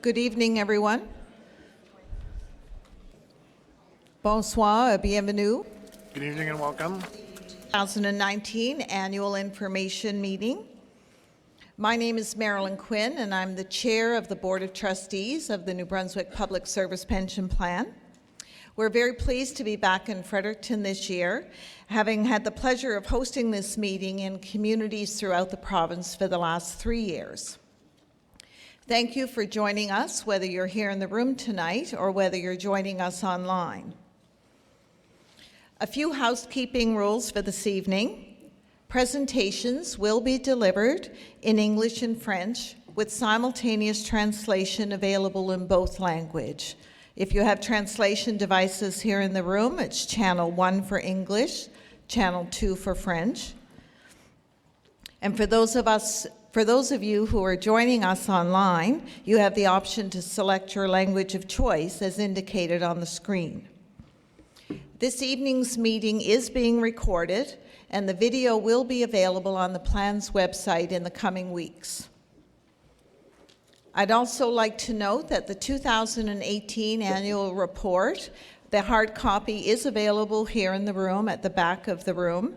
Good evening, everyone. Bonsoir, bienvenue. Good evening and welcome. 2019 Annual Information Meeting. My name is Marilyn Quinn, and I'm the Chair of the Board of Trustees of the New Brunswick Public Service Pension Plan. We're very pleased to be back in Fredericton this year, having had the pleasure of hosting this meeting in communities throughout the province for the last 3 years. Thank you for joining us, whether you're here in the room tonight or whether you're joining us online. A few housekeeping rules for this evening. Presentations will be delivered in English and French with simultaneous translation available in both language. If you have translation devices here in the room, it's channel 1 for English, channel 2 for French. And for those of you who are joining us online, you have the option to select your language of choice as indicated on the screen. This evening's meeting is being recorded, and the video will be available on the plan's website in the coming weeks. I'd also like to note that the 2018 annual report, the hard copy, is available here in the room at the back of the room.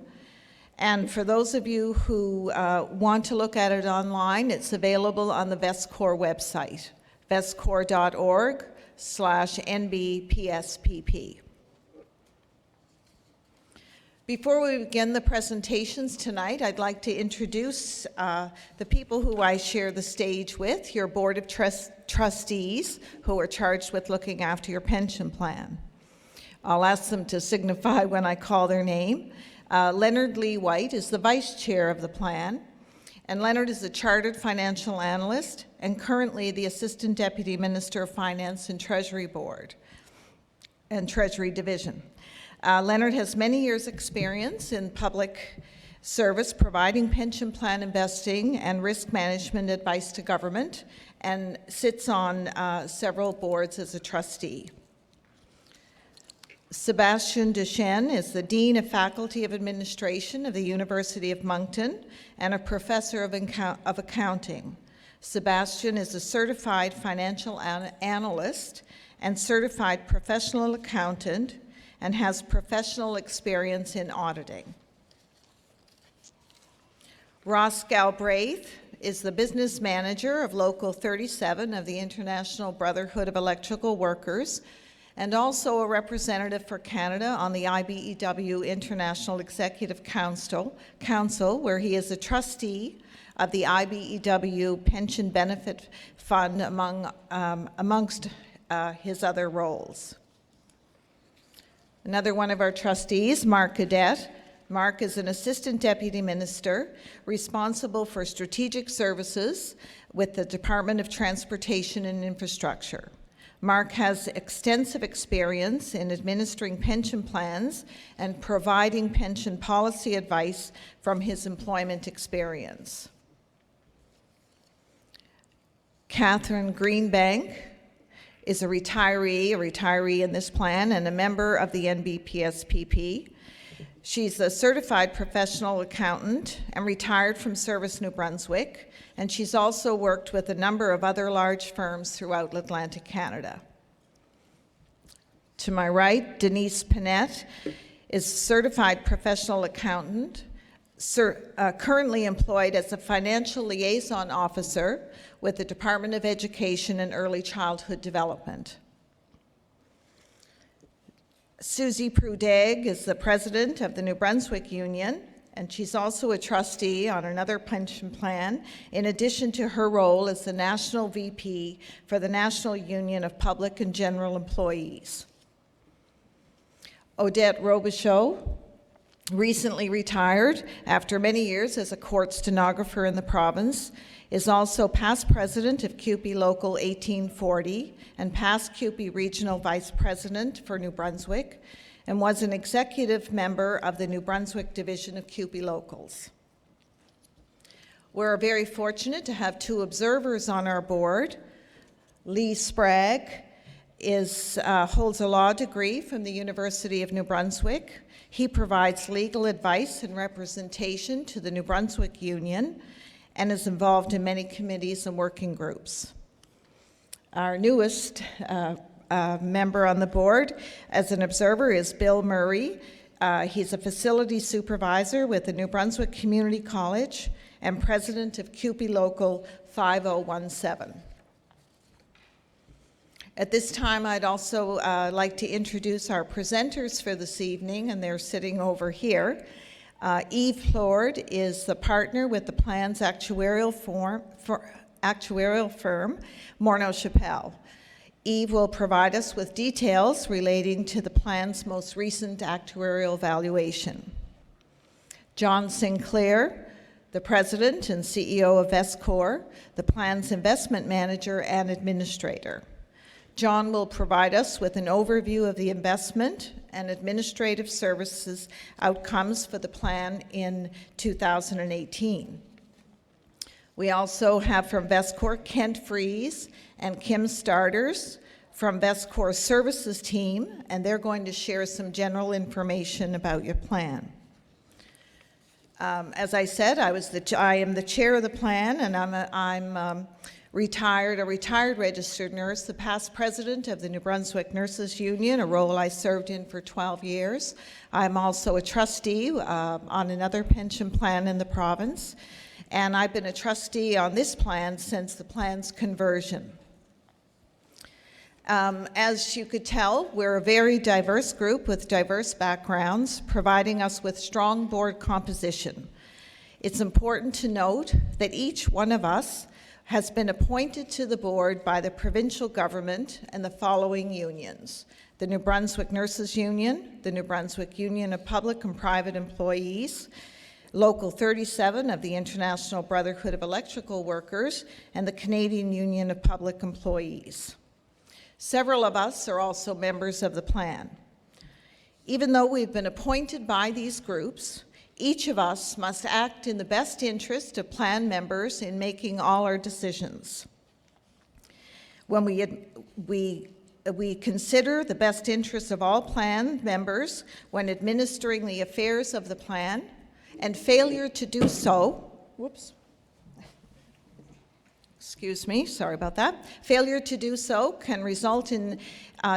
And for those of you who want to look at it online, it's available on the VestCore website, vestcor.org/NBPSPP. Before we begin the presentations tonight, I'd like to introduce the people who I share the stage with, your Board of Trustees, who are charged with looking after your pension plan. I'll ask them to signify when I call their name. Leonard Lee White is the Vice Chair of the plan, and Leonard is a Chartered Financial Analyst and currently the Assistant Deputy Minister of Finance and Treasury Board and Treasury Division. Leonard has many years' experience in public service, providing pension plan investing and risk management advice to government, and sits on several boards as a trustee. Sebastian Duchesne is the Dean of Faculty of Administration of the University of Moncton and a Professor of Accounting. Sebastian is a certified financial analyst and certified professional accountant and has professional experience in auditing. Ross Galbraith is the business manager of Local 37 of the International Brotherhood of Electrical Workers and also a representative for Canada on the IBEW International Executive Council, where he is a trustee of the IBEW Pension Benefit Fund amongst his other roles. Another one of our trustees, Mark Cadet. Mark is an Assistant Deputy Minister responsible for strategic services with the Department of Transportation and Infrastructure. Mark has extensive experience in administering pension plans and providing pension policy advice from his employment experience. Catherine Greenbank is a retiree in this plan and a member of the NBPSPP. She's a certified professional accountant and retired from Service New Brunswick, and she's also worked with a number of other large firms throughout Atlantic Canada. To my right, Denise Panette is a certified professional accountant, currently employed as a financial liaison officer with the Department of Education and Early Childhood Development. Susie Prudeg is the president of the New Brunswick Union, and she's also a trustee on another pension plan, in addition to her role as the National VP for the National Union of Public and General Employees. Odette Robichaud recently retired after many years as a court stenographer in the province, is also past president of CUPE Local 1840 and past CUPE Regional Vice President for New Brunswick, and was an executive member of the New Brunswick Division of CUPE Locals. We're very fortunate to have two observers on our board. Lee Sprague holds a law degree from the University of New Brunswick. He provides legal advice and representation to the New Brunswick Union and is involved in many committees and working groups. Our newest member on the board as an observer is Bill Murray. He's a facility supervisor with the New Brunswick Community College and president of CUPE Local 5017. At this time, I'd also like to introduce our presenters for this evening, and they're sitting over here. Eve Flord is the partner with the plan's actuarial firm, Morneau Chappelle. Eve will provide us with details relating to the plan's most recent actuarial valuation. John Sinclair, the president and CEO of VestCore, the plan's investment manager and administrator. John will provide us with an overview of the investment and administrative services outcomes for the plan in 2018. We also have from VestCore Kent Fries and Kim Starters from VestCore Services team, and they're going to share some general information about your plan. As I said, I am the chair of the plan, and I'm a retired registered nurse, the past president of the New Brunswick Nurses Union, a role I served in for 12 years. I'm also a trustee on another pension plan in the province, and I've been a trustee on this plan since the plan's conversion. As you could tell, we're a very diverse group with diverse backgrounds, providing us with strong board composition. It's important to note that each one of us has been appointed to the board by the provincial government and the following unions: the New Brunswick Nurses Union, the New Brunswick Union of Public and Private Employees, Local 37 of the International Brotherhood of Electrical Workers, and the Canadian Union of Public Employees. Several of us are also members of the plan. Even though we've been appointed by these groups, each of us must act in the best interest of plan members in making all our decisions. When we consider the best interests of all plan members when administering the affairs of the plan, and failure to do so, failure to do so can result in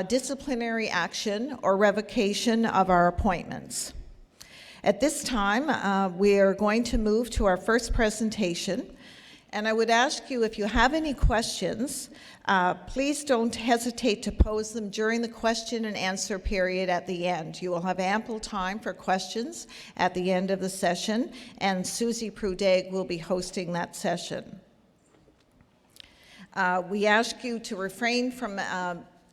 disciplinary action or revocation of our appointments. At this time, we are going to move to our first presentation, and I would ask you, if you have any questions, please don't hesitate to pose them during the question and answer period at the end. You will have ample time for questions at the end of the session, and Susie Prudeg will be hosting that session. We ask you to refrain from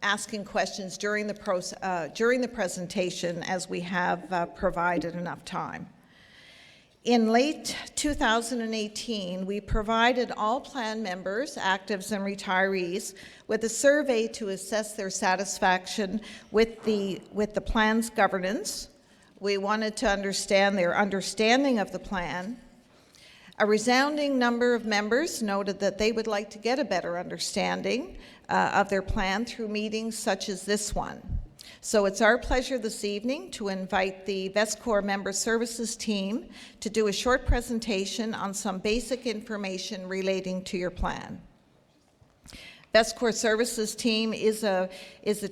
asking questions during the presentation, as we have provided enough time. In late 2018, we provided all plan members, actives, and retirees with a survey to assess their satisfaction with the plan's governance. We wanted to understand their understanding of the plan. A resounding number of members noted that they would like to get a better understanding of their plan through meetings such as this one. So it's our pleasure this evening to invite the VestCore Member Services team to do a short presentation on some basic information relating to your plan. VestCore Services team is a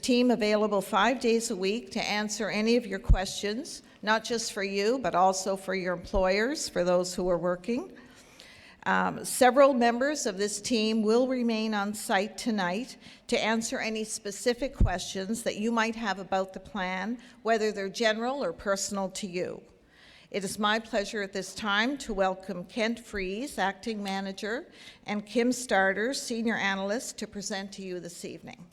team available 5 days a week to answer any of your questions, not just for you, but also for your employers, for those who are working. Several members of this team will remain on site tonight to answer any specific questions that you might have about the plan, whether they're general or personal to you. It is my pleasure at this time to welcome Kent Fries, Acting Manager, and Kim Starters, Senior Analyst, to present to you this evening.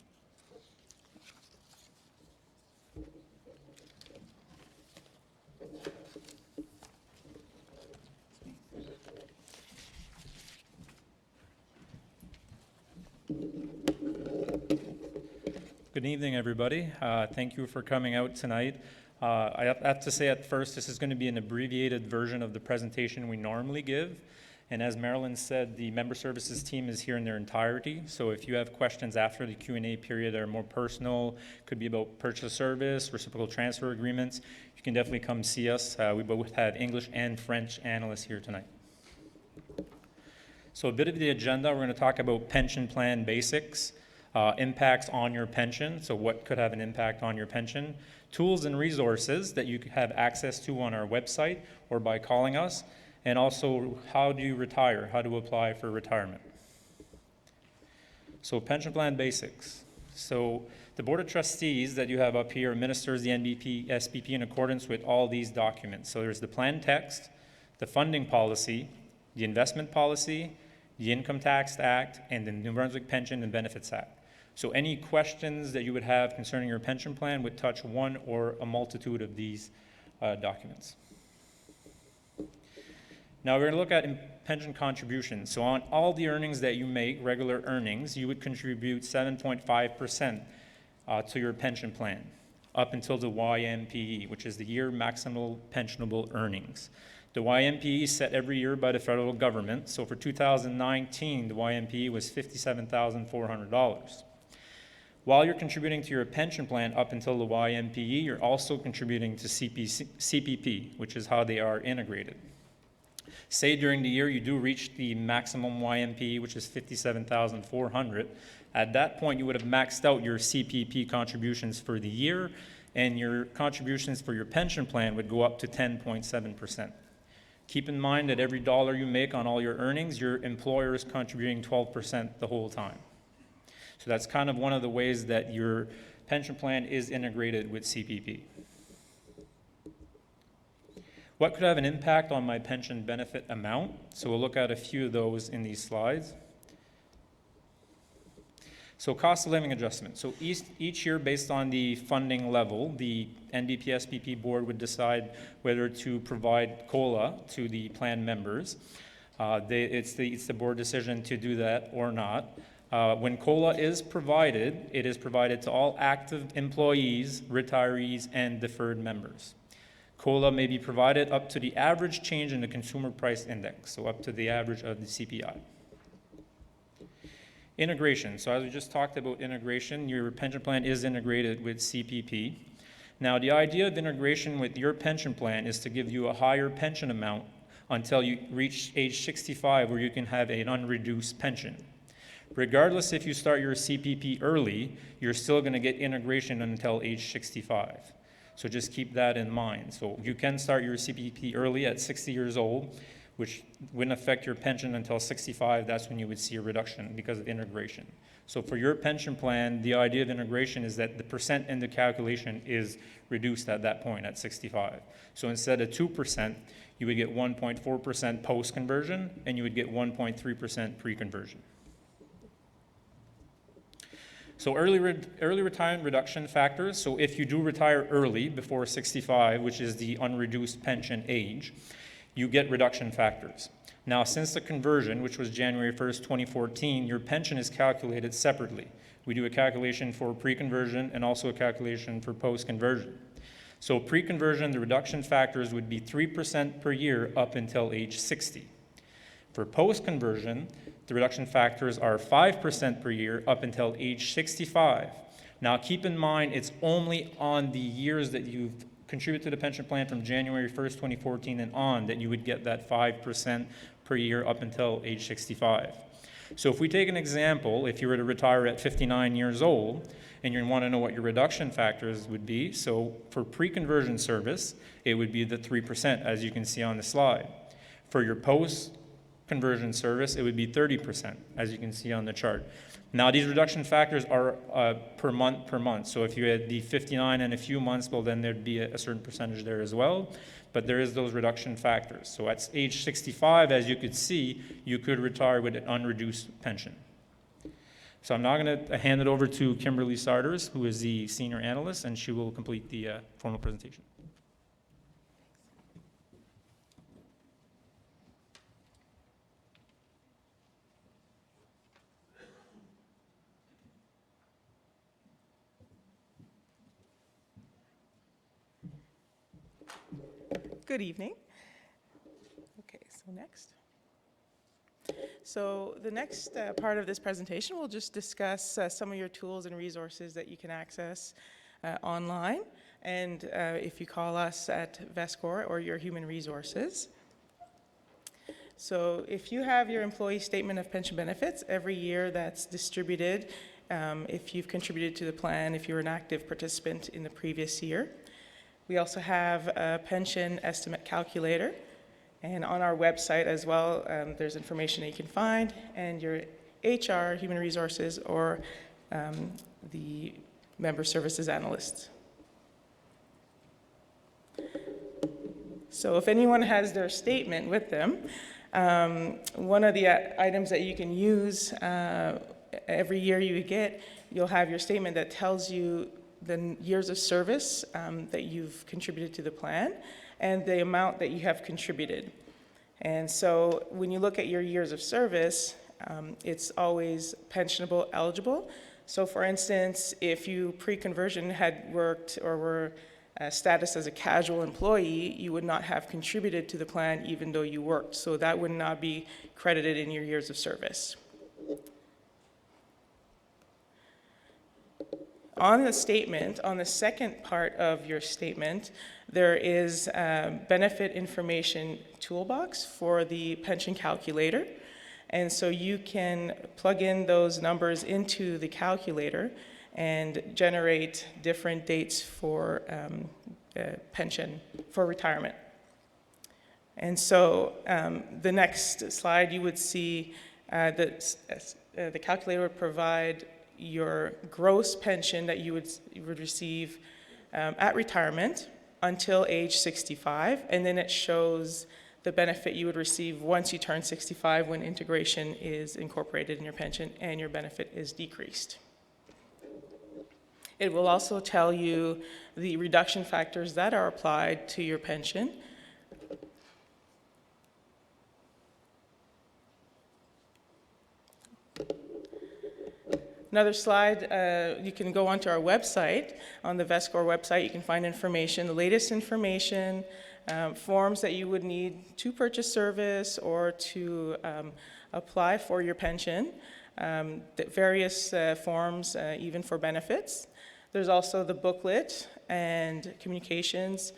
Good evening, everybody. Thank you for coming out tonight. I have to say at first, this is going to be an abbreviated version of the presentation we normally give. And as Marilyn said, the member services team is here in their entirety. So if you have questions after the Q&A period that are more personal, could be about purchase of service, reciprocal transfer agreements, you can definitely come see us. We both have English and French analysts here tonight. So a bit of the agenda, we're going to talk about pension plan basics. impacts on your pension, so what could have an impact on your pension, tools and resources that you have access to on our website or by calling us, and also how do you retire, how to apply for retirement. So pension plan basics. So the Board of Trustees that you have up here administers the NBPSPP in accordance with all these documents. So there's the plan text, the funding policy, the investment policy, the Income Tax Act, and the New Brunswick Pension and Benefits Act. So any questions that you would have concerning your pension plan would touch one or a multitude of these documents. Now we're going to look at pension contributions. So on all the earnings that you make, regular earnings, you would contribute 7.5% to your pension plan up until the YMPE, which is the year maximal pensionable earnings. The YMPE is set every year by the federal government. So for 2019, the YMPE was $57,400. While you're contributing to your pension plan up until the YMPE, you're also contributing to CPP, which is how they are integrated. Say during the year you do reach the maximum YMPE, which is $57,400. At that point, you would have maxed out your CPP contributions for the year, and your contributions for your pension plan would go up to 10.7%. Keep in mind that every dollar you make on all your earnings, your employer is contributing 12% the whole time. So that's kind of one of the ways that your pension plan is integrated with CPP. What could have an impact on my pension benefit amount? So we'll look at a few of those in these slides. So cost of living adjustment. So each year, based on the funding level, the NBPSPP board would decide whether to provide COLA to the plan members. It's the board decision to do that or not. When COLA is provided, it is provided to all active employees, retirees, and deferred members. COLA may be provided up to the average change in the consumer price index, so up to the average of the CPI. Integration. So as we just talked about integration, your pension plan is integrated with CPP. Now, the idea of integration with your pension plan is to give you a higher pension amount until you reach age 65, where you can have an unreduced pension. Regardless if you start your CPP early, you're still going to get integration until age 65. So just keep that in mind. So you can start your CPP early at 60 years old, which wouldn't affect your pension until 65. That's when you would see a reduction because of integration. So for your pension plan, the idea of integration is that the percent in the calculation is reduced at that point at 65. So instead of 2%, you would get 1.4% post-conversion, and you would get 1.3% pre-conversion. So early retirement reduction factors. So if you do retire early, before 65, which is the unreduced pension age, you get reduction factors. Now, since the conversion, which was January 1st, 2014, your pension is calculated separately. We do a calculation for pre-conversion and also a calculation for post-conversion. So pre-conversion, the reduction factors would be 3% per year up until age 60. For post-conversion, the reduction factors are 5% per year up until age 65. Now, keep in mind, it's only on the years that you've contributed to the pension plan from January 1st, 2014 and on that you would get that 5% per year up until age 65. So if we take an example, if you were to retire at 59 years old and you want to know what your reduction factors would be, so for pre-conversion service, it would be the 3%, as you can see on the slide. For your post-conversion service, it would be 30%, as you can see on the chart. Now, these reduction factors are per month. So if you had the 59 and a few months, well, then there'd be a certain percentage there as well. But there is those reduction factors. So at age 65, as you could see, you could retire with an unreduced pension. So I'm now going to hand it over to Kimberly Sarders, who is the senior analyst, and she will complete the formal presentation. Good evening. Okay, so next. So the next part of this presentation, we'll just discuss some of your tools and resources that you can access online, and if you call us at VestCore or your human resources. So if you have your employee statement of pension benefits, every year that's distributed if you've contributed to the plan, if you're an active participant in the previous year. We also have a pension estimate calculator, and on our website as well, there's information that you can find, and your HR, human resources, or the member services analysts. So if anyone has their statement with them, one of the items that you can use every year you'll have your statement that tells you the years of service that you've contributed to the plan and the amount that you have contributed. And so when you look at your years of service, it's always pensionable eligible. So for instance, if you pre-conversion had worked or were status as a casual employee, you would not have contributed to the plan even though you worked. So that would not be credited in your years of service. On the statement, on the second part of your statement, there is a benefit information toolbox for the pension calculator. And so you can plug in those numbers into the calculator and generate different dates for pension, for retirement. And so the next slide, you would see that the calculator would provide your gross pension that you would receive at retirement until age 65, and then it shows the benefit you would receive once you turn 65 when integration is incorporated in your pension and your benefit is decreased. It will also tell you the reduction factors that are applied to your pension. Another slide, you can go onto our website. On the VestCore website, you can find information, the latest information, forms that you would need to purchase service or to apply for your pension, various forms, even for benefits. There's also the booklet and communications,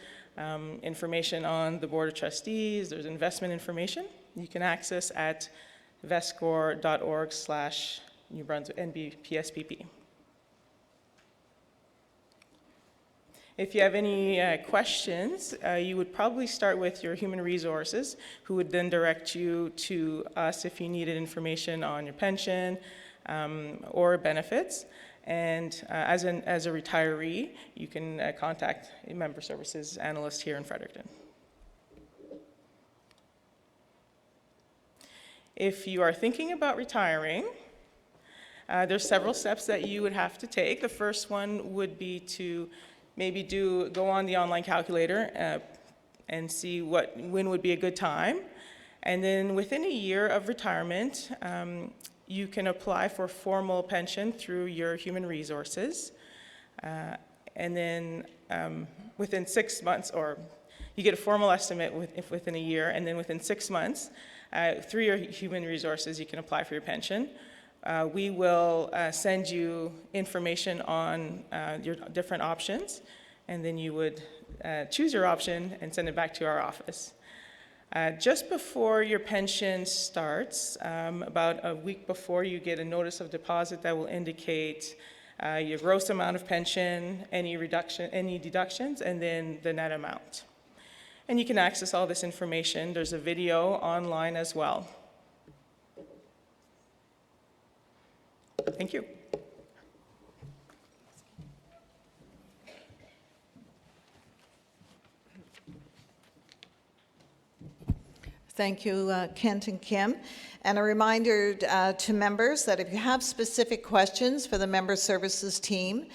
information on the Board of Trustees. There's investment information you can access at vestcore.org/New Brunswick NBPSPP. If you have any questions, you would probably start with your human resources, who would then direct you to us if you needed information on your pension or benefits. And as a retiree, you can contact a member services analyst here in Fredericton. If you are thinking about retiring, there's several steps that you would have to take. The first one would be to maybe go on the online calculator and see when would be a good time. And then within a year of retirement, you can apply for formal pension through your human resources. And then within 6 months, or you get a formal estimate within a year, and then within 6 months, through your human resources, you can apply for your pension. We will send you information on your different options, and then you would choose your option and send it back to our office. Just before your pension starts, about a week before, you get a notice of deposit that will indicate your gross amount of pension, any deductions, and then the net amount. And you can access all this information. There's a video online as well. Thank you. Thank you, Kent and Kim. And a reminder to members that if you have specific questions for the member services team,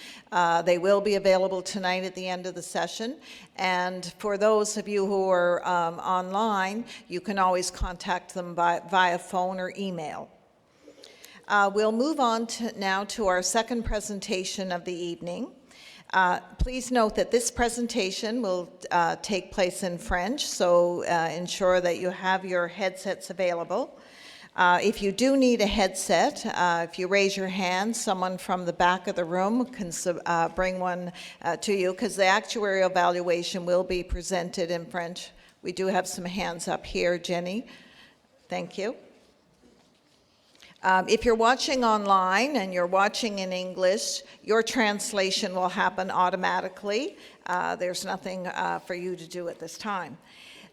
they will be available tonight at the end of the session. And for those of you who are online, you can always contact them via phone or email. We'll move on now to our second presentation of the evening. Please note that this presentation will take place in French, so ensure that you have your headsets available. If you do need a headset, if you raise your hand, someone from the back of the room can bring one to you, because the actuarial valuation will be presented in French. We do have some hands up here, Jenny. Thank you. If you're watching online and you're watching in English, your translation will happen automatically. There's nothing for you to do at this time.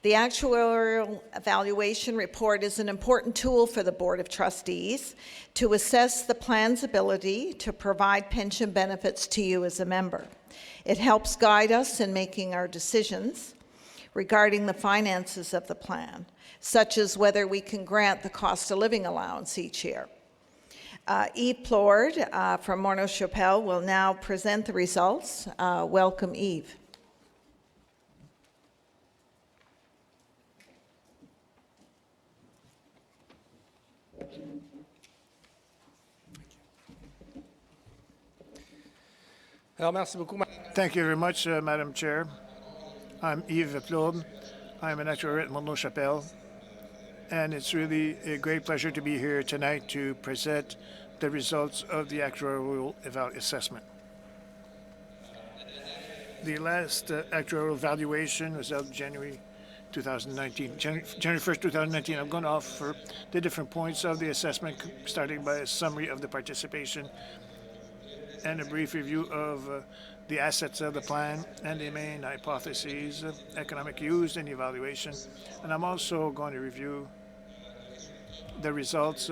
The actuarial evaluation report is an important tool for the Board of Trustees to assess the plan's ability to provide pension benefits to you as a member. It helps guide us in making our decisions regarding the finances of the plan, such as whether we can grant the cost of living allowance each year. Yves Plord from Morneau Chapelle will now present the results. Welcome, Yves. Thank you very much, Madam Chair. I'm Yves Plord. I'm an actuary at Morneau Chapelle, and it's really a great pleasure to be here tonight to present the results of the actuarial assessment. The last actuarial valuation was held January 2019. January 1st, 2019. I'm going to offer the different points of the assessment, starting by a summary of the participation and a brief review of the assets of the plan and the main hypotheses, economic use and evaluation. And I'm also going to review the results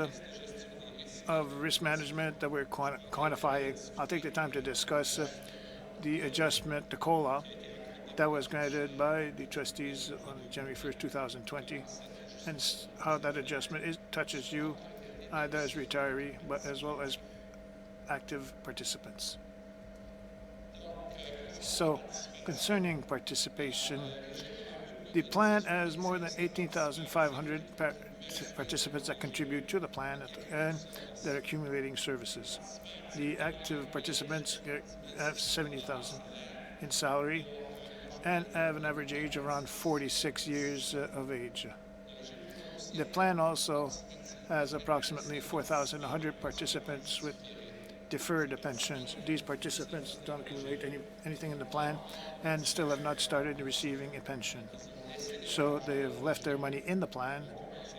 of risk management that we're quantifying. I'll take the time to discuss the adjustment, the COLA, that was granted by the trustees on January 1st, 2020, and how that adjustment touches you, either as retiree, but as well as active participants. So, concerning participation, the plan has more than 18,500 participants that contribute to the plan and they're accumulating services. The active participants have 70,000 in salary and have an average age of around 46 years of age. The plan also has approximately 4,100 participants with deferred pensions. These participants don't accumulate anything in the plan and still have not started receiving a pension. So they have left their money in the plan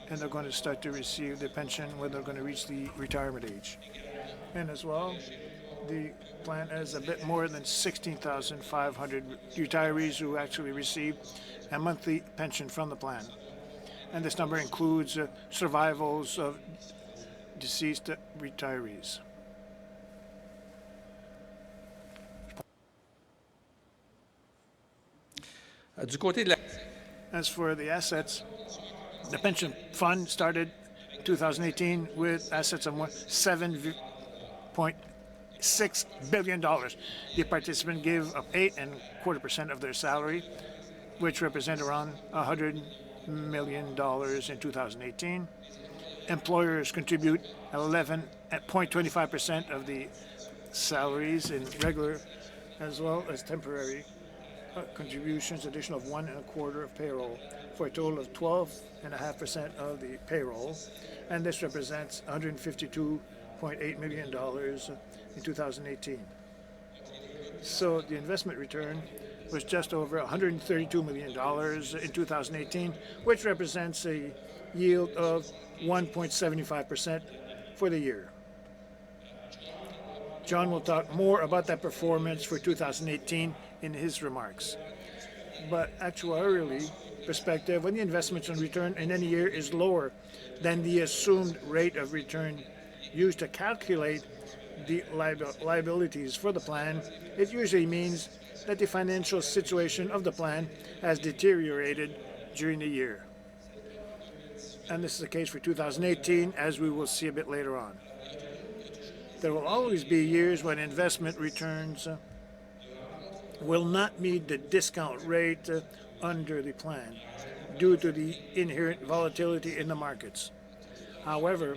and they're going to start to receive their pension when they're going to reach the retirement age. And as well, the plan has a bit more than 16,500 retirees who actually receive a monthly pension from the plan. And this number includes survivals of deceased retirees. As for the assets, the pension fund started 2018 with assets of $7.6 billion. The participant gave up 8.25% of their salary, which represent around $100 million in 2018. Employers contribute 11.25% of the salaries in regular as well as temporary contributions, additional of 1.25% of payroll, for a total of 12.5% of the payroll, and this represents $152.8 million in 2018. So the investment return was just over $132 million in 2018, which represents a yield of 1.75% for the year. John will talk more about that performance for 2018 in his remarks. But actuarially perspective, when the investments in return in any year is lower than the assumed rate of return used to calculate the liabilities for the plan, it usually means that the financial situation of the plan has deteriorated during the year. And this is the case for 2018, as we will see a bit later on. There will always be years when investment returns will not meet the discount rate under the plan due to the inherent volatility in the markets. However,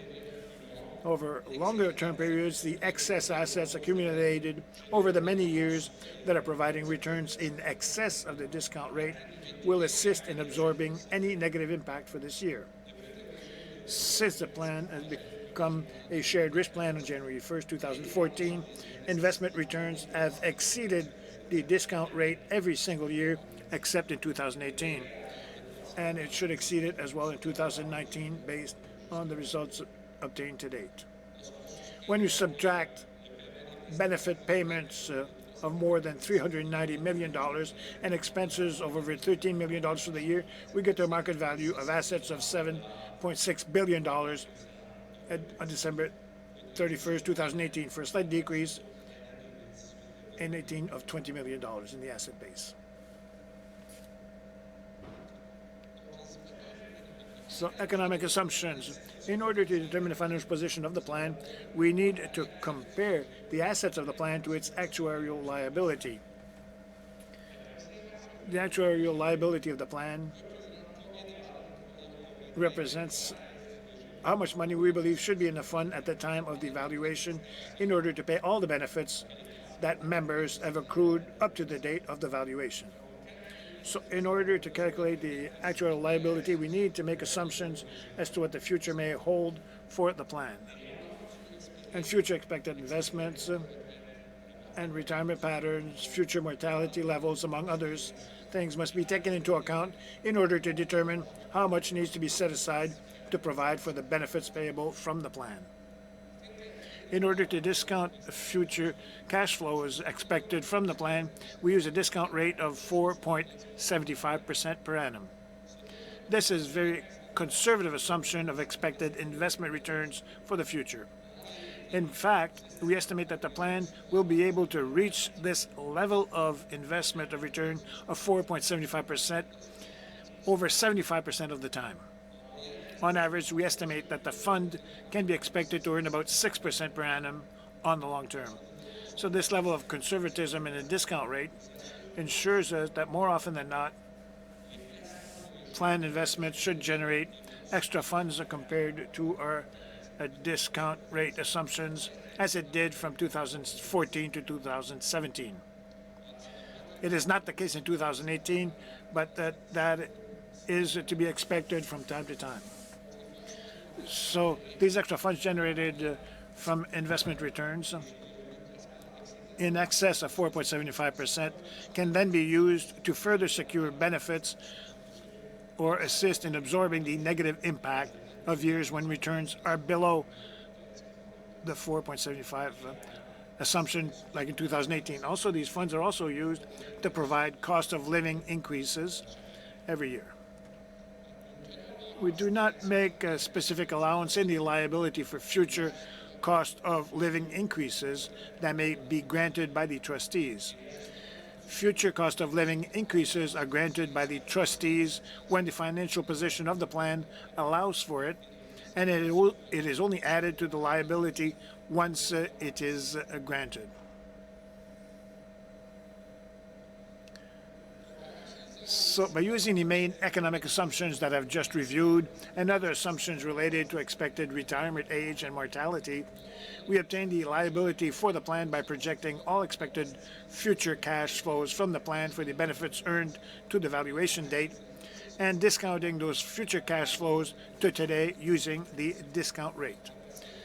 over longer term periods, the excess assets accumulated over the many years that are providing returns in excess of the discount rate will assist in absorbing any negative impact for this year. Since the plan has become a shared risk plan on January 1st, 2014, investment returns have exceeded the discount rate every single year except in 2018. And it should exceed it as well in 2019 based on the results obtained to date. When you subtract benefit payments of more than $390 million and expenses of over $13 million for the year, we get to a market value of assets of $7.6 billion on December 31st, 2018, for a slight decrease in 18 of $20 million in the asset base. So economic assumptions. In order to determine the financial position of the plan, we need to compare the assets of the plan to its actuarial liability. The actuarial liability of the plan represents how much money we believe should be in the fund at the time of the valuation in order to pay all the benefits that members have accrued up to the date of the valuation. So in order to calculate the actual liability, we need to make assumptions as to what the future may hold for the plan. And future expected investments and retirement patterns, future mortality levels, among others, things must be taken into account in order to determine how much needs to be set aside to provide for the benefits payable from the plan. In order to discount future cash flows expected from the plan, we use a discount rate of 4.75% per annum. This is a very conservative assumption of expected investment returns for the future. In fact, we estimate that the plan will be able to reach this level of investment of return of 4.75% over 75% of the time. On average, we estimate that the fund can be expected to earn about 6% per annum on the long term. So this level of conservatism in a discount rate ensures us that more often than not, planned investments should generate extra funds compared to our discount rate assumptions, as it did from 2014 to 2017. It is not the case in 2018, but that is to be expected from time to time. So these extra funds generated from investment returns in excess of 4.75% can then be used to further secure benefits or assist in absorbing the negative impact of years when returns are below the 4.75 assumption, like in 2018. Also, these funds are also used to provide cost of living increases every year. We do not make a specific allowance in the liability for future cost of living increases that may be granted by the trustees. Future cost of living increases are granted by the trustees when the financial position of the plan allows for it, and it is only added to the liability once it is granted. So by using the main economic assumptions that I've just reviewed and other assumptions related to expected retirement age and mortality, we obtain the liability for the plan by projecting all expected future cash flows from the plan for the benefits earned to the valuation date and discounting those future cash flows to today using the discount rate.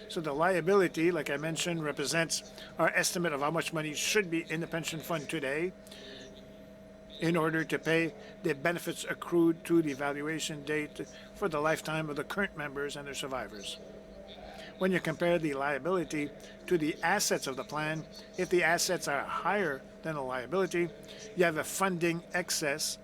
So the liability, like I mentioned, represents our estimate of how much money should be in the pension fund today in order to pay the benefits accrued to the valuation date for the lifetime of the current members and their survivors. When you compare the liability to the assets of the plan, if the assets are higher than the liability, you have a funding excess,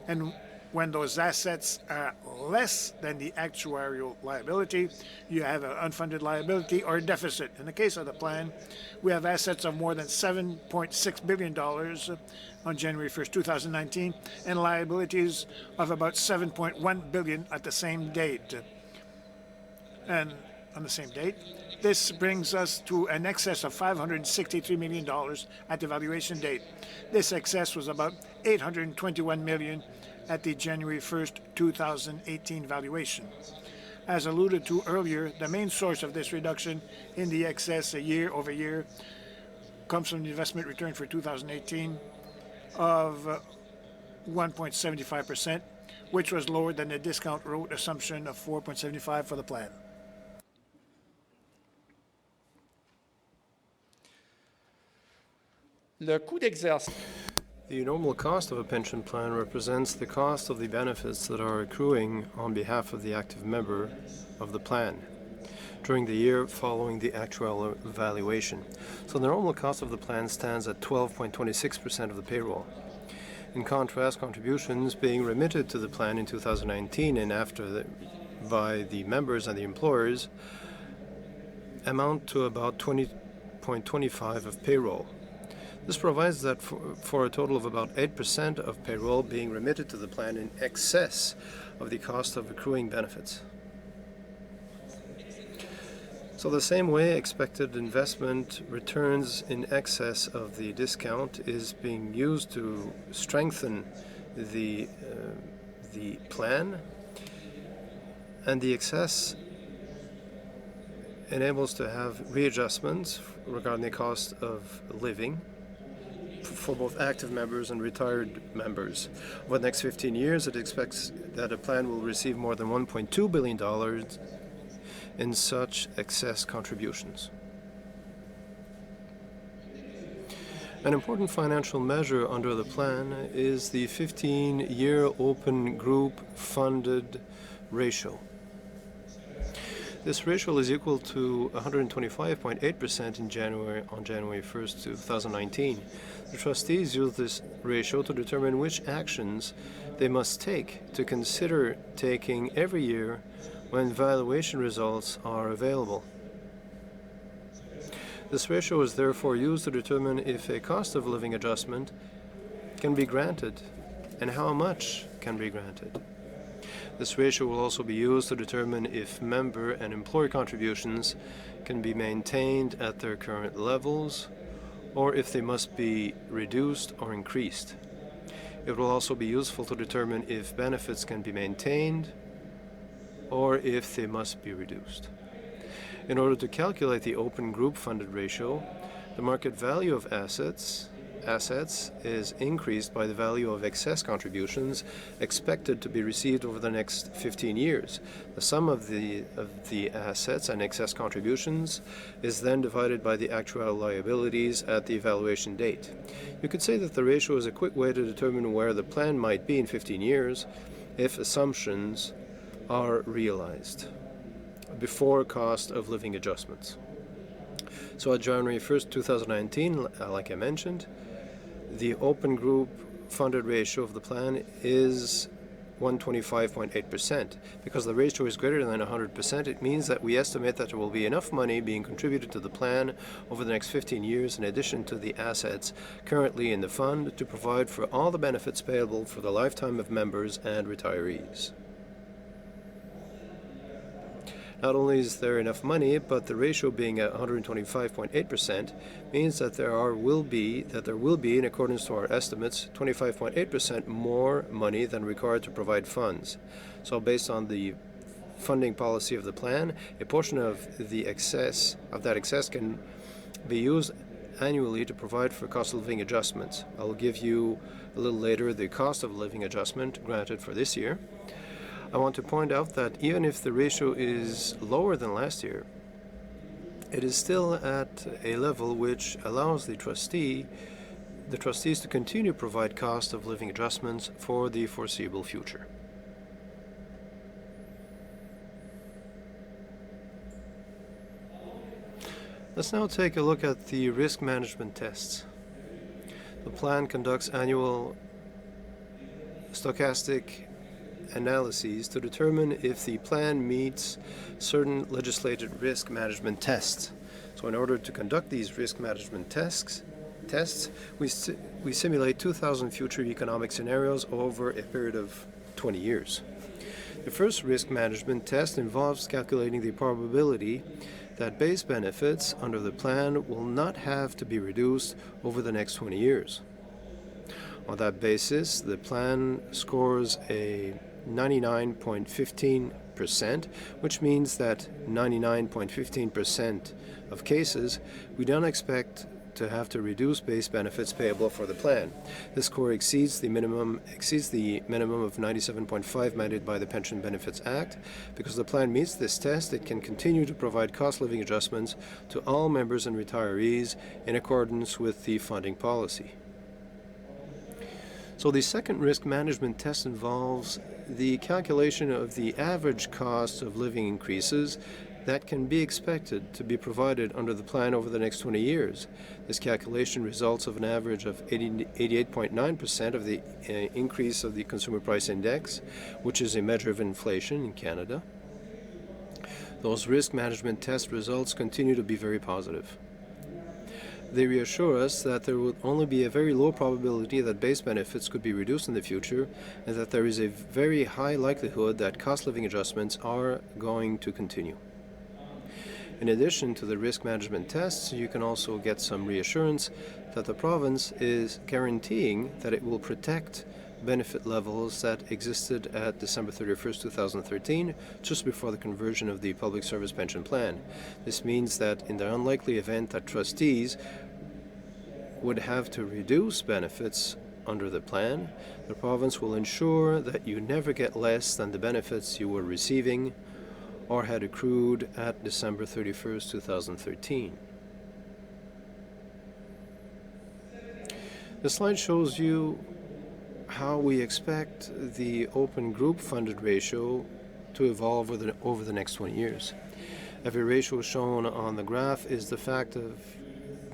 and when those assets are less than the actuarial liability, you have an unfunded liability or deficit. In the case of the plan, we have assets of more than $7.6 billion on January 1st, 2019, and liabilities of about $7.1 billion at the same date. And on the same date, this brings us to an excess of $563 million at the valuation date. This excess was about $821 million at the January 1st, 2018 valuation. As alluded to earlier, the main source of this reduction in the excess year over year comes from the investment return for 2018 of 1.75%, which was lower than the discount rate assumption of 4.75 for the plan. Le coût d'exercice. The normal cost of a pension plan represents the cost of the benefits that are accruing on behalf of the active member of the plan. during the year following the actual evaluation. So the nominal cost of the plan stands at 12.26% of the payroll. In contrast, contributions being remitted to the plan in 2019 and after by the members and the employers amount to about 20.25% of payroll. This provides that for a total of about 8% of payroll being remitted to the plan in excess of the cost of accruing benefits. So the same way expected investment returns in excess of the discount is being used to strengthen the plan, and the excess enables to have readjustments regarding the cost of living for both active members and retired members. Over the next 15 years, it expects that a plan will receive more than $1.2 billion in such excess contributions. An important financial measure under the plan is the 15-year open group funded ratio. This ratio is equal to 125.8% on January 1st, 2019. The trustees use this ratio to determine which actions they must take to consider taking every year when valuation results are available. This ratio is therefore used to determine if a cost of living adjustment can be granted and how much can be granted. This ratio will also be used to determine if member and employer contributions can be maintained at their current levels or if they must be reduced or increased. It will also be useful to determine if benefits can be maintained or if they must be reduced. In order to calculate the open group funded ratio, the market value of assets is increased by the value of excess contributions expected to be received over the next 15 years. The sum of the assets and excess contributions is then divided by the actual liabilities at the evaluation date. You could say that the ratio is a quick way to determine where the plan might be in 15 years if assumptions are realized before cost of living adjustments. So at January 1st, 2019, like I mentioned, the open group funded ratio of the plan is 125.8%. Because the ratio is greater than 100%, it means that we estimate that there will be enough money being contributed to the plan over the next 15 years in addition to the assets currently in the fund to provide for all the benefits payable for the lifetime of members and retirees. Not only is there enough money, but the ratio being at 125.8% means that there will be, in accordance to our estimates, 25.8% more money than required to provide funds. So based on the funding policy of the plan, a portion of that excess can be used annually to provide for cost of living adjustments. I'll give you a little later the cost of living adjustment granted for this year. I want to point out that even if the ratio is lower than last year, it is still at a level which allows the trustees to continue to provide cost of living adjustments for the foreseeable future. Let's now take a look at the risk management tests. The plan conducts annual stochastic analyses to determine if the plan meets certain legislated risk management tests. So in order to conduct these risk management tests, we simulate 2,000 future economic scenarios over a period of 20 years. The first risk management test involves calculating the probability that base benefits under the plan will not have to be reduced over the next 20 years. On that basis, the plan scores a 99.15%, which means that 99.15% of cases we don't expect to have to reduce base benefits payable for the plan. This score exceeds the minimum of 97.5 mandated by the Pension Benefits Act. Because the plan meets this test, it can continue to provide cost living adjustments to all members and retirees in accordance with the funding policy. So the second risk management test involves the calculation of the average cost of living increases that can be expected to be provided under the plan over the next 20 years. This calculation results of an average of 88.9% of the increase of the Consumer Price Index, which is a measure of inflation in Canada. Those risk management test results continue to be very positive. They reassure us that there will only be a very low probability that base benefits could be reduced in the future, and that there is a very high likelihood that cost living adjustments are going to continue. In addition to the risk management tests, you can also get some reassurance that the province is guaranteeing that it will protect benefit levels that existed at December 31st, 2013, just before the conversion of the Public Service Pension Plan. This means that in the unlikely event that trustees would have to reduce benefits under the plan, the province will ensure that you never get less than the benefits you were receiving or had accrued at December 31st, 2013. The slide shows you how we expect the open group funded ratio to evolve over the next 20 years. Every ratio shown on the graph is in fact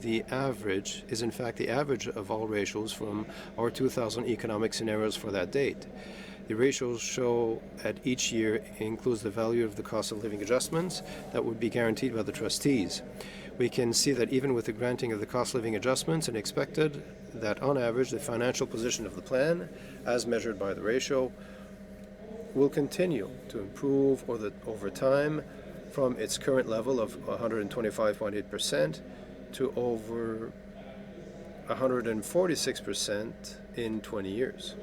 the average of all ratios from our 2000 economic scenarios for that date. The ratios show at each year includes the value of the cost of living adjustments that would be guaranteed by the trustees. We can see that even with the granting of the cost of living adjustments and expected that on average the financial position of the plan, as measured by the ratio, will continue to improve over time from its current level of 125.8% to over 146% in 20 years.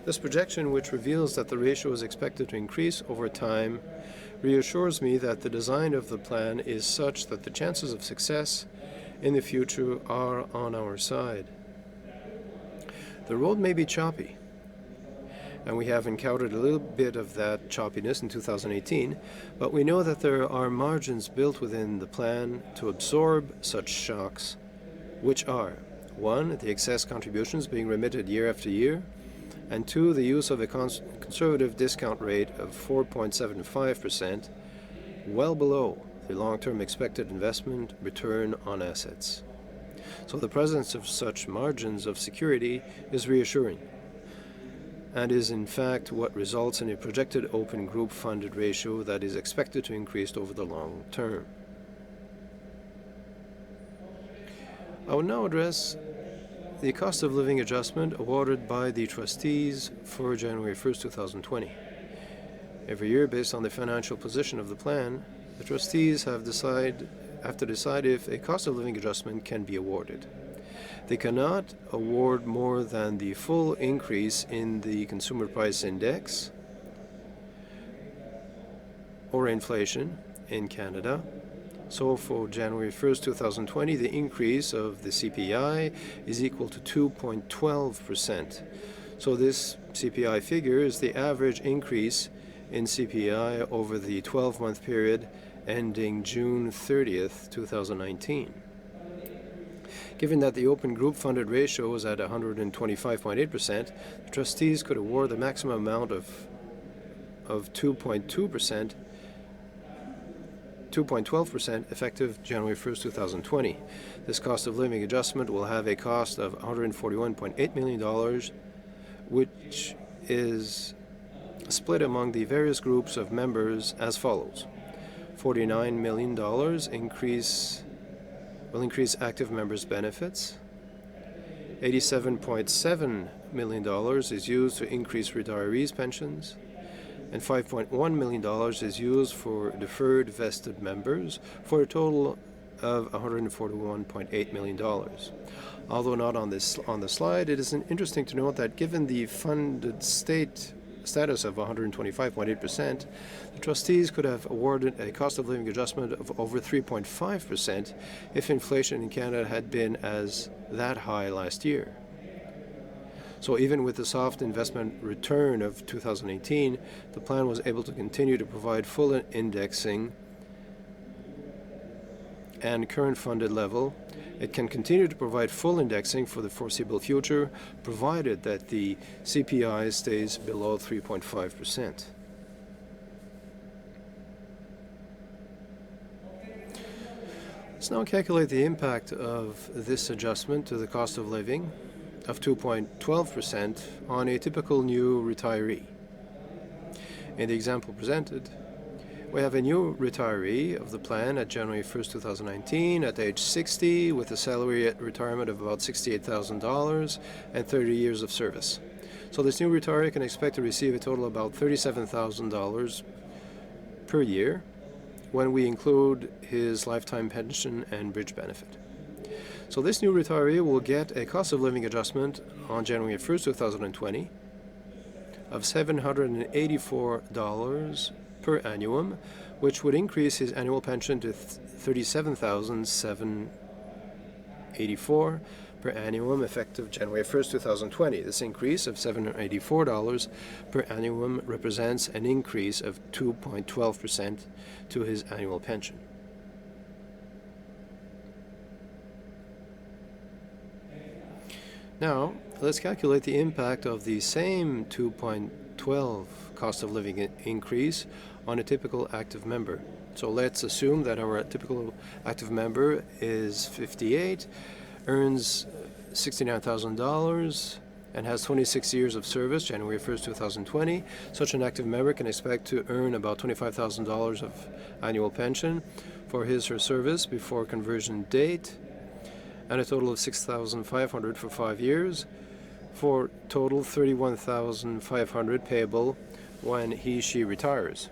This projection, which reveals that the ratio is expected to increase over time, reassures me that the design of the plan is such that the chances of success in the future are on our side. The road may be choppy, and we have encountered a little bit of that choppiness in 2018, but we know that there are margins built within the plan to absorb such shocks, which are 1. The excess contributions being remitted year after year, and 2. The use of a conservative discount rate of 4.75%, well below the long-term expected investment return on assets. So the presence of such margins of security is reassuring, and is in fact what results in a projected open group funded ratio that is expected to increase over the long term. I will now address the cost of living adjustment awarded by the trustees for January 1st, 2020. Every year, based on the financial position of the plan, the trustees have to decide if a cost of living adjustment can be awarded. They cannot award more than the full increase in the Consumer Price Index or inflation in Canada. So for January 1st, 2020, the increase of the CPI is equal to 2.12%. So this CPI figure is the average increase in CPI over the 12-month period ending June 30th, 2019. Given that the open group funded ratio is at 125.8%, the trustees could award the maximum amount of 2.12% effective January 1st, 2020. This cost of living adjustment will have a cost of $141.8 million, which is split among the various groups of members as follows. $49 million will increase active members' benefits. $87.7 million is used to increase retirees' pensions, and $5.1 million is used for deferred vested members, for a total of $141.8 million. Although not on the slide, it is interesting to note that given the funded status of 125.8%, the trustees could have awarded a cost of living adjustment of over 3.5% if inflation in Canada had been as that high last year. So even with the soft investment return of 2018, the plan was able to continue to provide full indexing and current funded level. It can continue to provide full indexing for the foreseeable future, provided that the CPI stays below 3.5%. Let's now calculate the impact of this adjustment to the cost of living of 2.12% on a typical new retiree. In the example presented, we have a new retiree of the plan at January 1st, 2019 at age 60 with a salary at retirement of about $68,000 and 30 years of service. So this new retiree can expect to receive a total of about $37,000 per year when we include his lifetime pension and bridge benefit. So this new retiree will get a cost of living adjustment on January 1st, 2020 of $784 per annum, which would increase his annual pension to $37,784 per annum effective January 1st, 2020. This increase of $784 per annum represents an increase of 2.12% to his annual pension. Now, let's calculate the impact of the same 2.12 cost of living increase on a typical active member. So let's assume that our typical active member is 58, earns $69,000, and has 26 years of service, January 1st, 2020. Such an active member can expect to earn about $25,000 of annual pension for his or her service before conversion date, and a total of $6,500 for 5 years, for total $31,500 payable when he/she retires.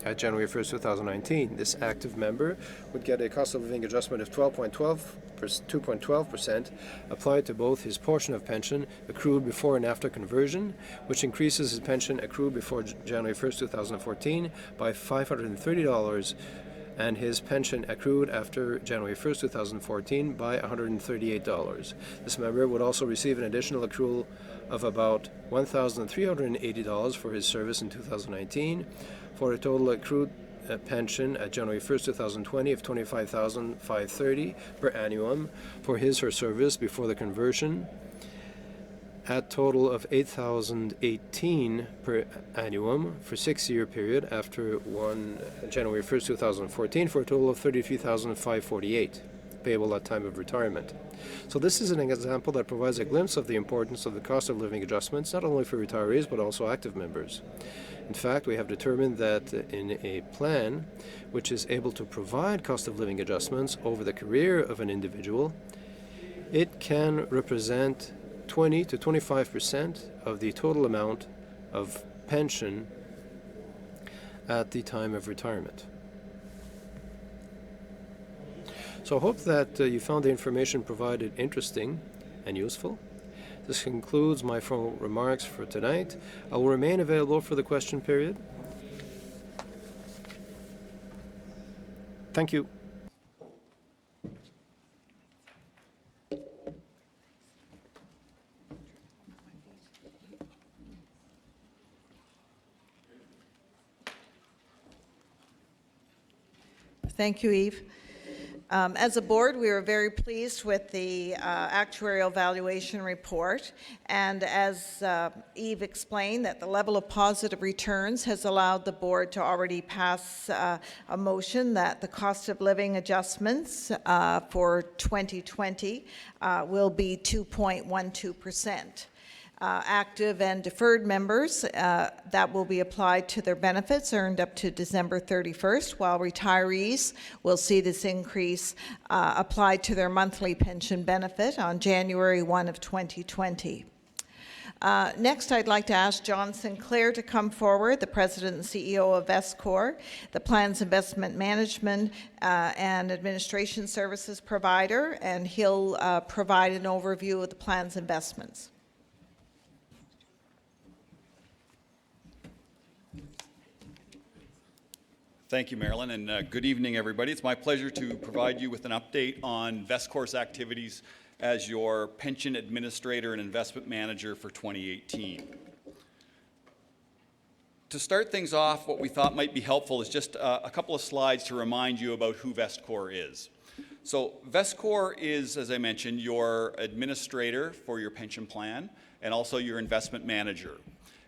At January 1st, 2019, this active member would get a cost of living adjustment of 2.12% applied to both his portion of pension accrued before and after conversion, which increases his pension accrued before January 1st, 2014 by $530, and his pension accrued after January 1st, 2014 by $138. This member would also receive an additional accrual of about $1,380 for his service in 2019, for a total accrued pension at January 1st, 2020 of $25,530 per annum for his or her service before the conversion, at total of $8,018 per annum for 6-year period after January 1st, 2014 for a total of $33,548 payable at time of retirement. So this is an example that provides a glimpse of the importance of the cost of living adjustments, not only for retirees but also active members. In fact, we have determined that in a plan which is able to provide cost of living adjustments over the career of an individual, it can represent 20 to 25% of the total amount of pension at the time of retirement. So I hope that you found the information provided interesting and useful. This concludes my formal remarks for tonight. I will remain available for the question period. Thank you. Thank you, Yves. As a board, we are very pleased with the actuarial valuation report, and as Yves explained, that the level of positive returns has allowed the board to already pass a motion that the cost of living adjustments for 2020 will be 2.12%. Active and deferred members, that will be applied to their benefits earned up to December 31st, while retirees will see this increase applied to their monthly pension benefit on January 1 of 2020. Next, I'd like to ask John Sinclair to come forward, the President and CEO of VestCore, the plan's investment management and administration services provider, and he'll provide an overview of the plan's investments. Thank you, Marilyn, and good evening, everybody. It's my pleasure to provide you with an update on VestCore's activities as your pension administrator and investment manager for 2018. To start things off, what we thought might be helpful is just a couple of slides to remind you about who VestCore is. So VestCore is, as I mentioned, your administrator for your pension plan and also your investment manager.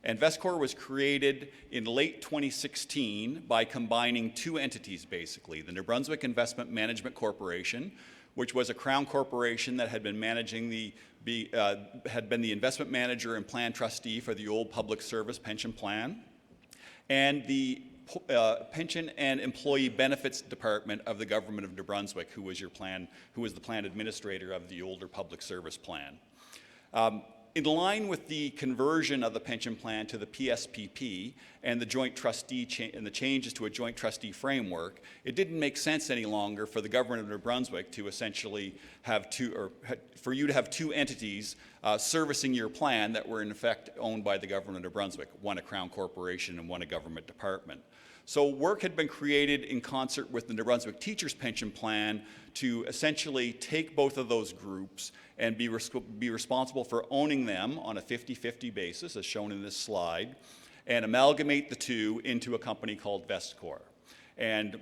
And VestCore was created in late 2016 by combining two entities, basically. The New Brunswick Investment Management Corporation, which was a Crown corporation that had been managing had been the investment manager and plan trustee for the old public service pension plan, and the Pension and Employee Benefits Department of the Government of New Brunswick, who was the plan administrator of the older public service plan. In line with the conversion of the pension plan to the PSPP and the joint trustee and the changes to a joint trustee framework, it didn't make sense any longer for the government of New Brunswick to essentially have for you to have two entities servicing your plan that were in effect owned by the government of New Brunswick, one a Crown corporation and one a government department. So work had been created in concert with the New Brunswick Teachers Pension Plan to essentially take both of those groups and be responsible for owning them on a 50-50 basis, as shown in this slide, and amalgamate the two into a company called VestCore. And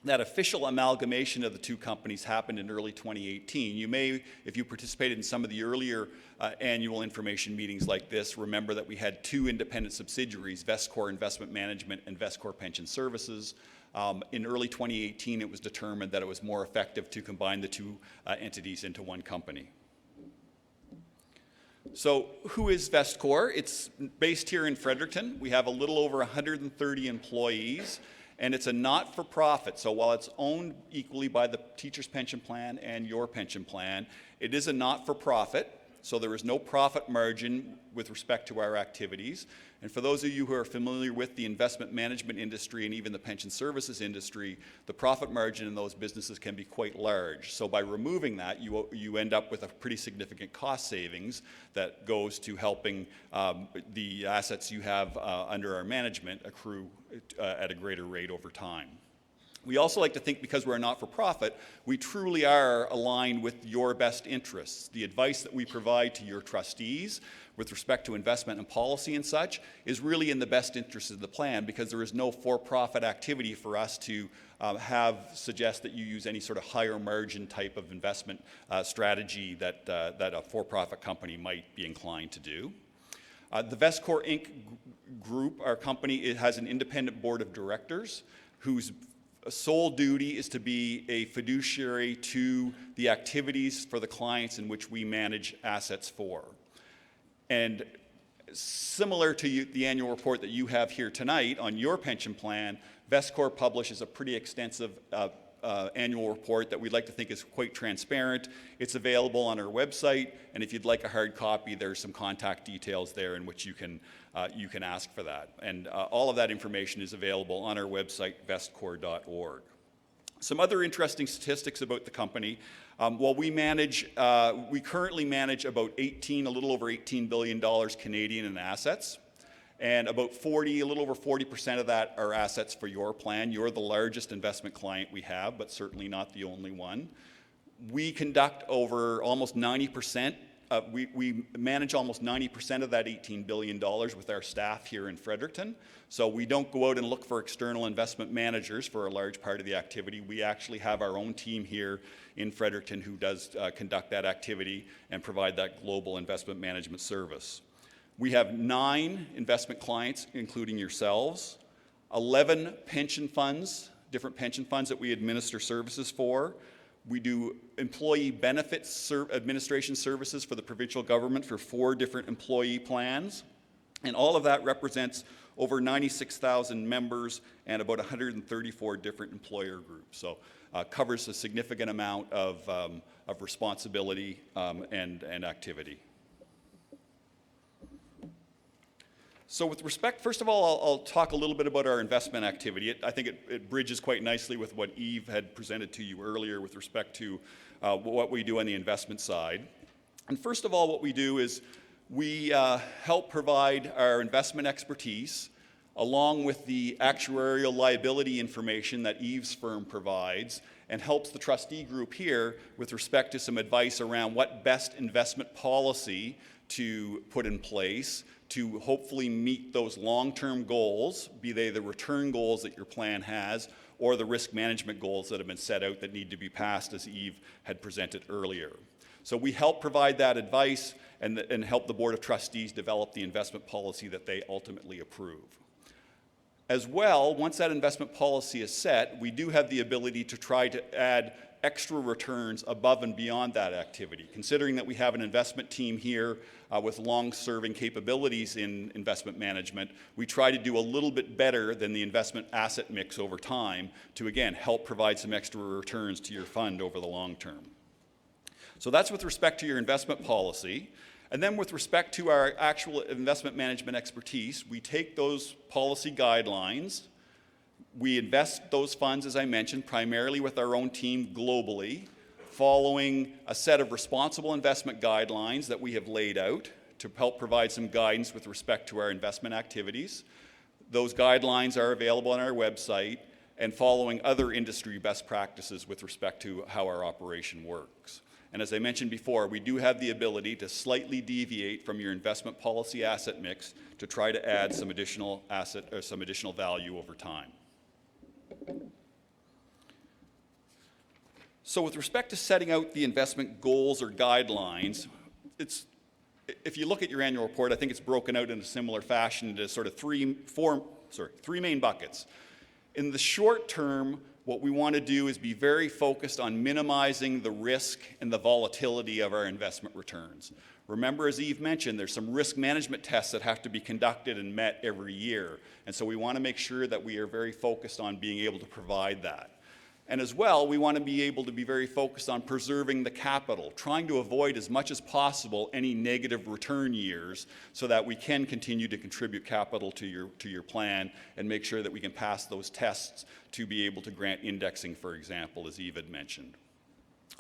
that official amalgamation of the two companies happened in early 2018. You may, if you participated in some of the earlier annual information meetings like this, remember that we had two independent subsidiaries, VestCore Investment Management and VestCore Pension Services. In early 2018, it was determined that it was more effective to combine the two entities into one company. So who is VestCore? It's based here in Fredericton. We have a little over 130 employees, and it's a not-for-profit. So while it's owned equally by the Teachers Pension Plan and your pension plan, it is a not-for-profit. So there is no profit margin with respect to our activities. And for those of you who are familiar with the investment management industry and even the pension services industry, the profit margin in those businesses can be quite large. So by removing that, you end up with a pretty significant cost savings that goes to helping the assets you have under our management accrue at a greater rate over time. We also like to think, because we're a not-for-profit, we truly are aligned with your best interests. The advice that we provide to your trustees with respect to investment and policy and such is really in the best interest of the plan, because there is no for-profit activity for us to suggest that you use any sort of higher margin type of investment strategy that a for-profit company might be inclined to do. The VestCore Inc. group, our company, it has an independent board of directors whose sole duty is to be a fiduciary to the activities for the clients in which we manage assets for. And similar to the annual report that you have here tonight on your pension plan, VestCore publishes a pretty extensive annual report that we'd like to think is quite transparent. It's available on our website, and if you'd like a hard copy, there's some contact details there in which you can ask for that. And all of that information is available on our website, vestcore.org. Some other interesting statistics about the company. While we currently manage about a little over $18 billion Canadian in assets, and about a little over 40% of that are assets for your plan. You're the largest investment client we have, but certainly not the only one. We conduct over almost 90%. We manage almost 90% of that $18 billion with our staff here in Fredericton. So we don't go out and look for external investment managers for a large part of the activity. We actually have our own team here in Fredericton who does conduct that activity and provide that global investment management service. We have 9 investment clients, including yourselves, 11 pension funds, different pension funds that we administer services for. We do employee benefits administration services for the provincial government for 4 different employee plans. And all of that represents over 96,000 members and about 134 different employer groups. So covers a significant amount of responsibility and activity. So with respect, first of all, I'll talk a little bit about our investment activity. I think it bridges quite nicely with what Eve had presented to you earlier with respect to what we do on the investment side. And first of all, what we do is we help provide our investment expertise along with the actuarial liability information that Eve's firm provides, and helps the trustee group here with respect to some advice around what best investment policy to put in place to hopefully meet those long-term goals, be they the return goals that your plan has or the risk management goals that have been set out that need to be passed, as Eve had presented earlier. So we help provide that advice and help the Board of Trustees develop the investment policy that they ultimately approve. As well, once that investment policy is set, we do have the ability to try to add extra returns above and beyond that activity. Considering that we have an investment team here with long-serving capabilities in investment management, we try to do a little bit better than the investment asset mix over time to, again, help provide some extra returns to your fund over the long term. So that's with respect to your investment policy. And then with respect to our actual investment management expertise, we take those policy guidelines, we invest those funds, as I mentioned, primarily with our own team globally, following a set of responsible investment guidelines that we have laid out to help provide some guidance with respect to our investment activities. Those guidelines are available on our website and following other industry best practices with respect to how our operation works. And as I mentioned before, we do have the ability to slightly deviate from your investment policy asset mix to try to add some additional asset or some additional value over time. So with respect to setting out the investment goals or guidelines, if you look at your annual report, I think it's broken out in a similar fashion into sort of three main buckets. In the short term, what we want to do is be very focused on minimizing the risk and the volatility of our investment returns. Remember, as Eve mentioned, there's some risk management tests that have to be conducted and met every year. And so we want to make sure that we are very focused on being able to provide that. And as well, we want to be able to be very focused on preserving the capital, trying to avoid as much as possible any negative return years so that we can continue to contribute capital to your plan and make sure that we can pass those tests to be able to grant indexing, for example, as Eve had mentioned.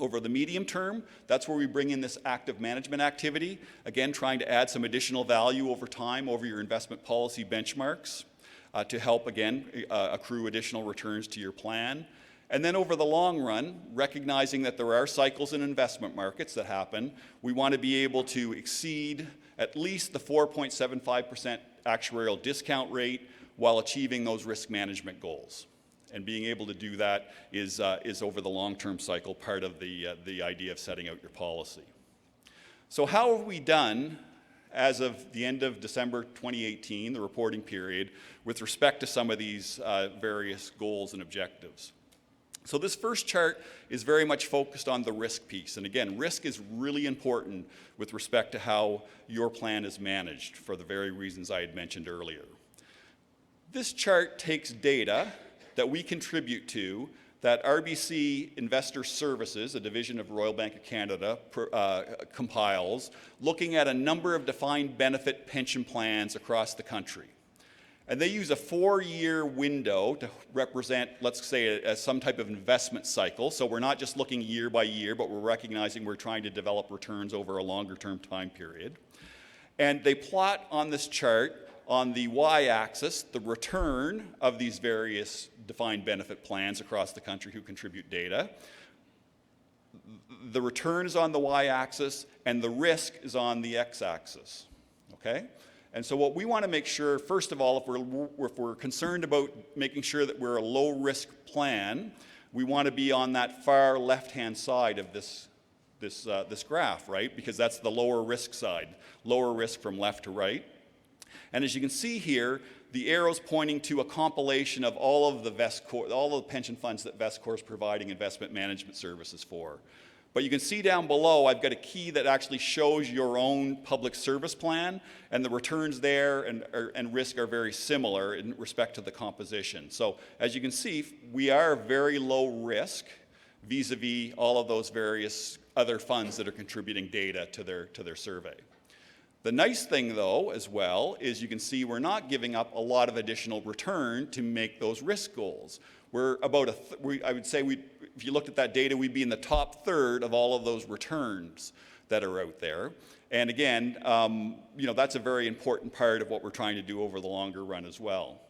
Over the medium term, that's where we bring in this active management activity, again, trying to add some additional value over time over your investment policy benchmarks to help, again, accrue additional returns to your plan. And then over the long run, recognizing that there are cycles in investment markets that happen, we want to be able to exceed at least the 4.75% actuarial discount rate while achieving those risk management goals. And being able to do that is over the long-term cycle part of the idea of setting out your policy. So how have we done as of the end of December 2018, the reporting period, with respect to some of these various goals and objectives? So this first chart is very much focused on the risk piece. And again, risk is really important with respect to how your plan is managed for the very reasons I had mentioned earlier. This chart takes data that we contribute to that RBC Investor Services, a division of Royal Bank of Canada, compiles, looking at a number of defined benefit pension plans across the country. And they use a 4-year window to represent, let's say, as some type of investment cycle. So we're not just looking year by year, but we're recognizing we're trying to develop returns over a longer term time period. And they plot on this chart on the y-axis the return of these various defined benefit plans across the country who contribute data. The return is on the y-axis and the risk is on the x-axis. Okay? And so what we want to make sure, first of all, if we're concerned about making sure that we're a low-risk plan, we want to be on that far left-hand side of this graph, right? Because that's the lower risk side, lower risk from left to right. And as you can see here, the arrow's pointing to a compilation of all of the VestCore, all of the pension funds that VestCore is providing investment management services for. But you can see down below, I've got a key that actually shows your own public service plan, and the returns there and risk are very similar in respect to the composition. So as you can see, we are very low risk vis-a-vis all of those various other funds that are contributing data to their survey. The nice thing, though, as well, is you can see we're not giving up a lot of additional return to make those risk goals. We're about I would say if you looked at that data, we'd be in the top third of all of those returns that are out there. And again, that's a very important part of what we're trying to do over the longer run as well.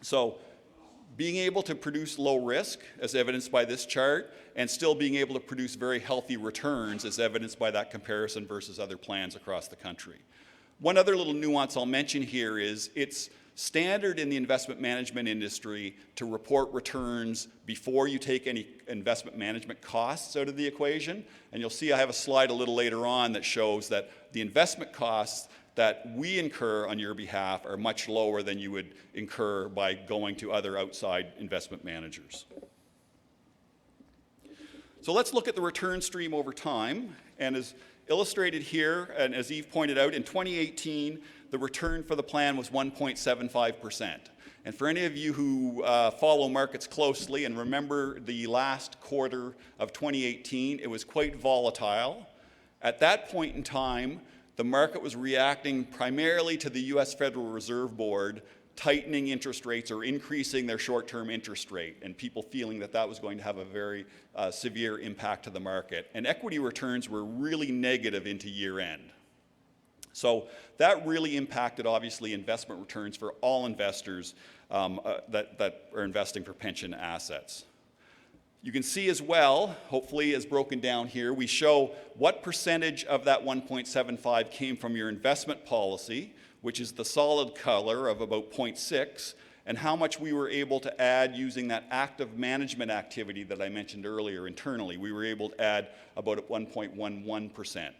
So being able to produce low risk, as evidenced by this chart, and still being able to produce very healthy returns, as evidenced by that comparison versus other plans across the country. One other little nuance I'll mention here is it's standard in the investment management industry to report returns before you take any investment management costs out of the equation. And you'll see I have a slide a little later on that shows that the investment costs that we incur on your behalf are much lower than you would incur by going to other outside investment managers. So let's look at the return stream over time. And as illustrated here, and as Eve pointed out, in 2018, the return for the plan was 1.75%. And for any of you who follow markets closely and remember the last quarter of 2018, it was quite volatile. At that point in time, the market was reacting primarily to the US Federal Reserve Board tightening interest rates or increasing their short-term interest rate, and people feeling that that was going to have a very severe impact to the market. And equity returns were really negative into year end. So that really impacted, obviously, investment returns for all investors that are investing for pension assets. You can see as well, hopefully as broken down here, we show what percentage of that 1.75 came from your investment policy, which is the solid color of about 0.6, and how much we were able to add using that active management activity that I mentioned earlier internally. We were able to add about 1.11%.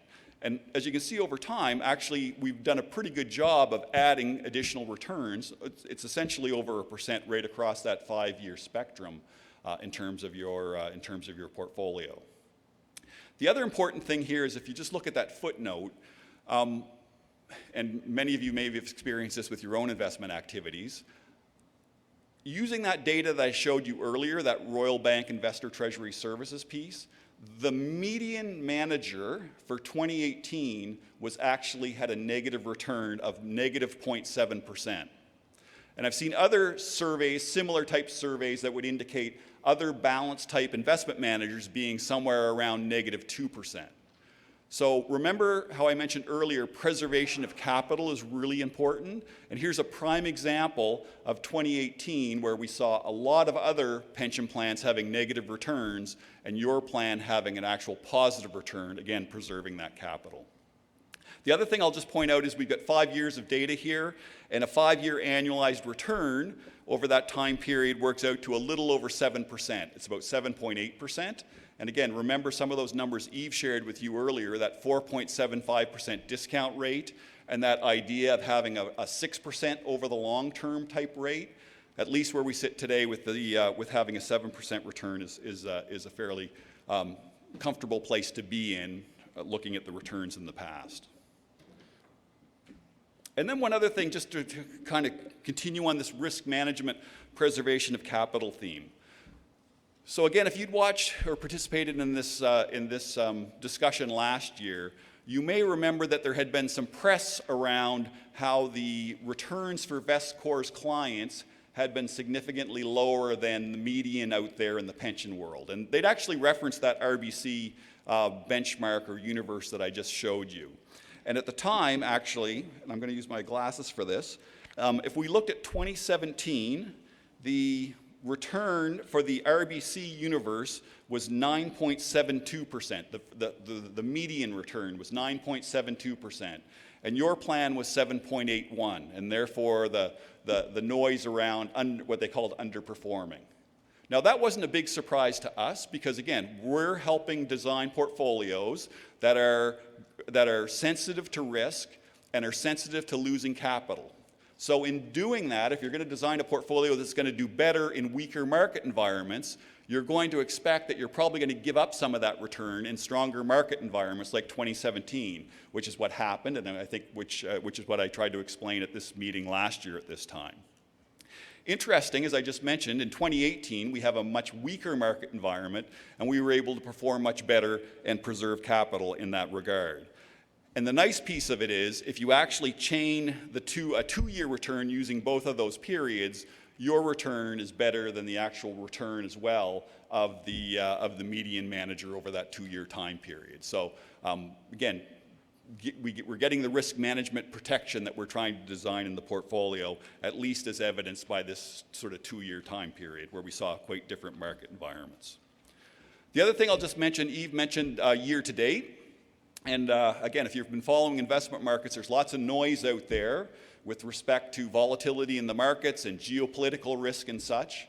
And as you can see over time, actually, we've done a pretty good job of adding additional returns. It's essentially over 1% right across that 5-year spectrum in terms of your portfolio. The other important thing here is if you just look at that footnote, and many of you may have experienced this with your own investment activities, using that data that I showed you earlier, that Royal Bank Investor Treasury Services piece, the median manager for 2018 actually had a negative return of negative 0.7%. And I've seen other surveys, similar type surveys, that would indicate other balanced type investment managers being somewhere around negative 2%. So remember how I mentioned earlier, preservation of capital is really important. And here's a prime example of 2018 where we saw a lot of other pension plans having negative returns and your plan having an actual positive return, again, preserving that capital. The other thing I'll just point out is we've got 5 years of data here, and a 5-year annualized return over that time period works out to a little over 7%. It's about 7.8%. And again, remember some of those numbers Eve shared with you earlier, that 4.75% discount rate, and that idea of having a 6% over the long-term type rate. At least where we sit today with having a 7% return is a fairly comfortable place to be in, looking at the returns in the past. And then one other thing, just to kind of continue on this risk management, preservation of capital theme. So again, if you'd watched or participated in this discussion last year, you may remember that there had been some press around how the returns for VestCore's clients had been significantly lower than the median out there in the pension world. And they'd actually referenced that RBC benchmark or universe that I just showed you. And at the time, actually, and I'm going to use my glasses for this, if we looked at 2017, the return for the RBC universe was 9.72%. The median return was 9.72%. And your plan was 7.81, and therefore the noise around what they called underperforming. Now, that wasn't a big surprise to us because, again, we're helping design portfolios that are sensitive to risk and are sensitive to losing capital. So in doing that, if you're going to design a portfolio that's going to do better in weaker market environments, you're going to expect that you're probably going to give up some of that return in stronger market environments like 2017, which is what happened, and I think which is what I tried to explain at this meeting last year at this time. Interesting, as I just mentioned, in 2018, we have a much weaker market environment, and we were able to perform much better and preserve capital in that regard. And the nice piece of it is, if you actually chain a 2-year return using both of those periods, your return is better than the actual return as well of the median manager over that 2-year time period. So again, we're getting the risk management protection that we're trying to design in the portfolio, at least as evidenced by this sort of 2-year time period where we saw quite different market environments. The other thing I'll just mention, Eve mentioned year to date. And again, if you've been following investment markets, there's lots of noise out there with respect to volatility in the markets and geopolitical risk and such.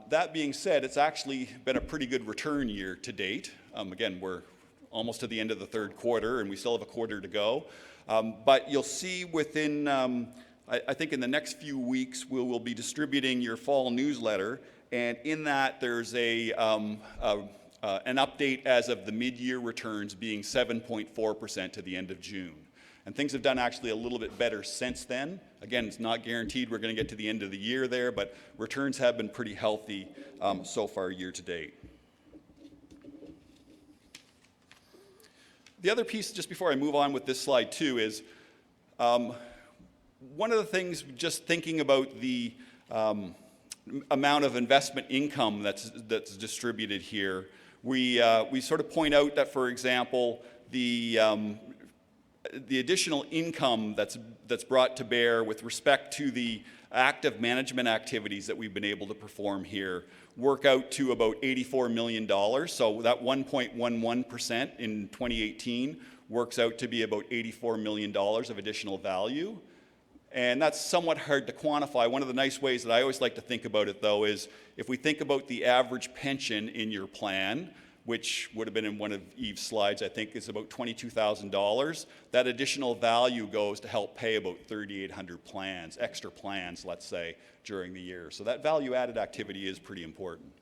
That being said, it's actually been a pretty good return year to date. Again, we're almost to the end of the third quarter and we still have a quarter to go. But you'll see within, I think in the next few weeks, we will be distributing your fall newsletter. And in that, there's an update as of the mid-year returns being 7.4% to the end of June. And things have done actually a little bit better since then. Again, it's not guaranteed we're going to get to the end of the year there, but returns have been pretty healthy so far year to date. The other piece, just before I move on with this slide too, is one of the things, just thinking about the amount of investment income that's distributed here, we sort of point out that, for example, the additional income that's brought to bear with respect to the active management activities that we've been able to perform here work out to about $84 million. So that 1.11% in 2018 works out to be about $84 million of additional value. And that's somewhat hard to quantify. One of the nice ways that I always like to think about it, though, is if we think about the average pension in your plan, which would have been in one of Eve's slides, I think is about $22,000, that additional value goes to help pay about 3,800 plans, extra plans, let's say, during the year. So that value-added activity is pretty important.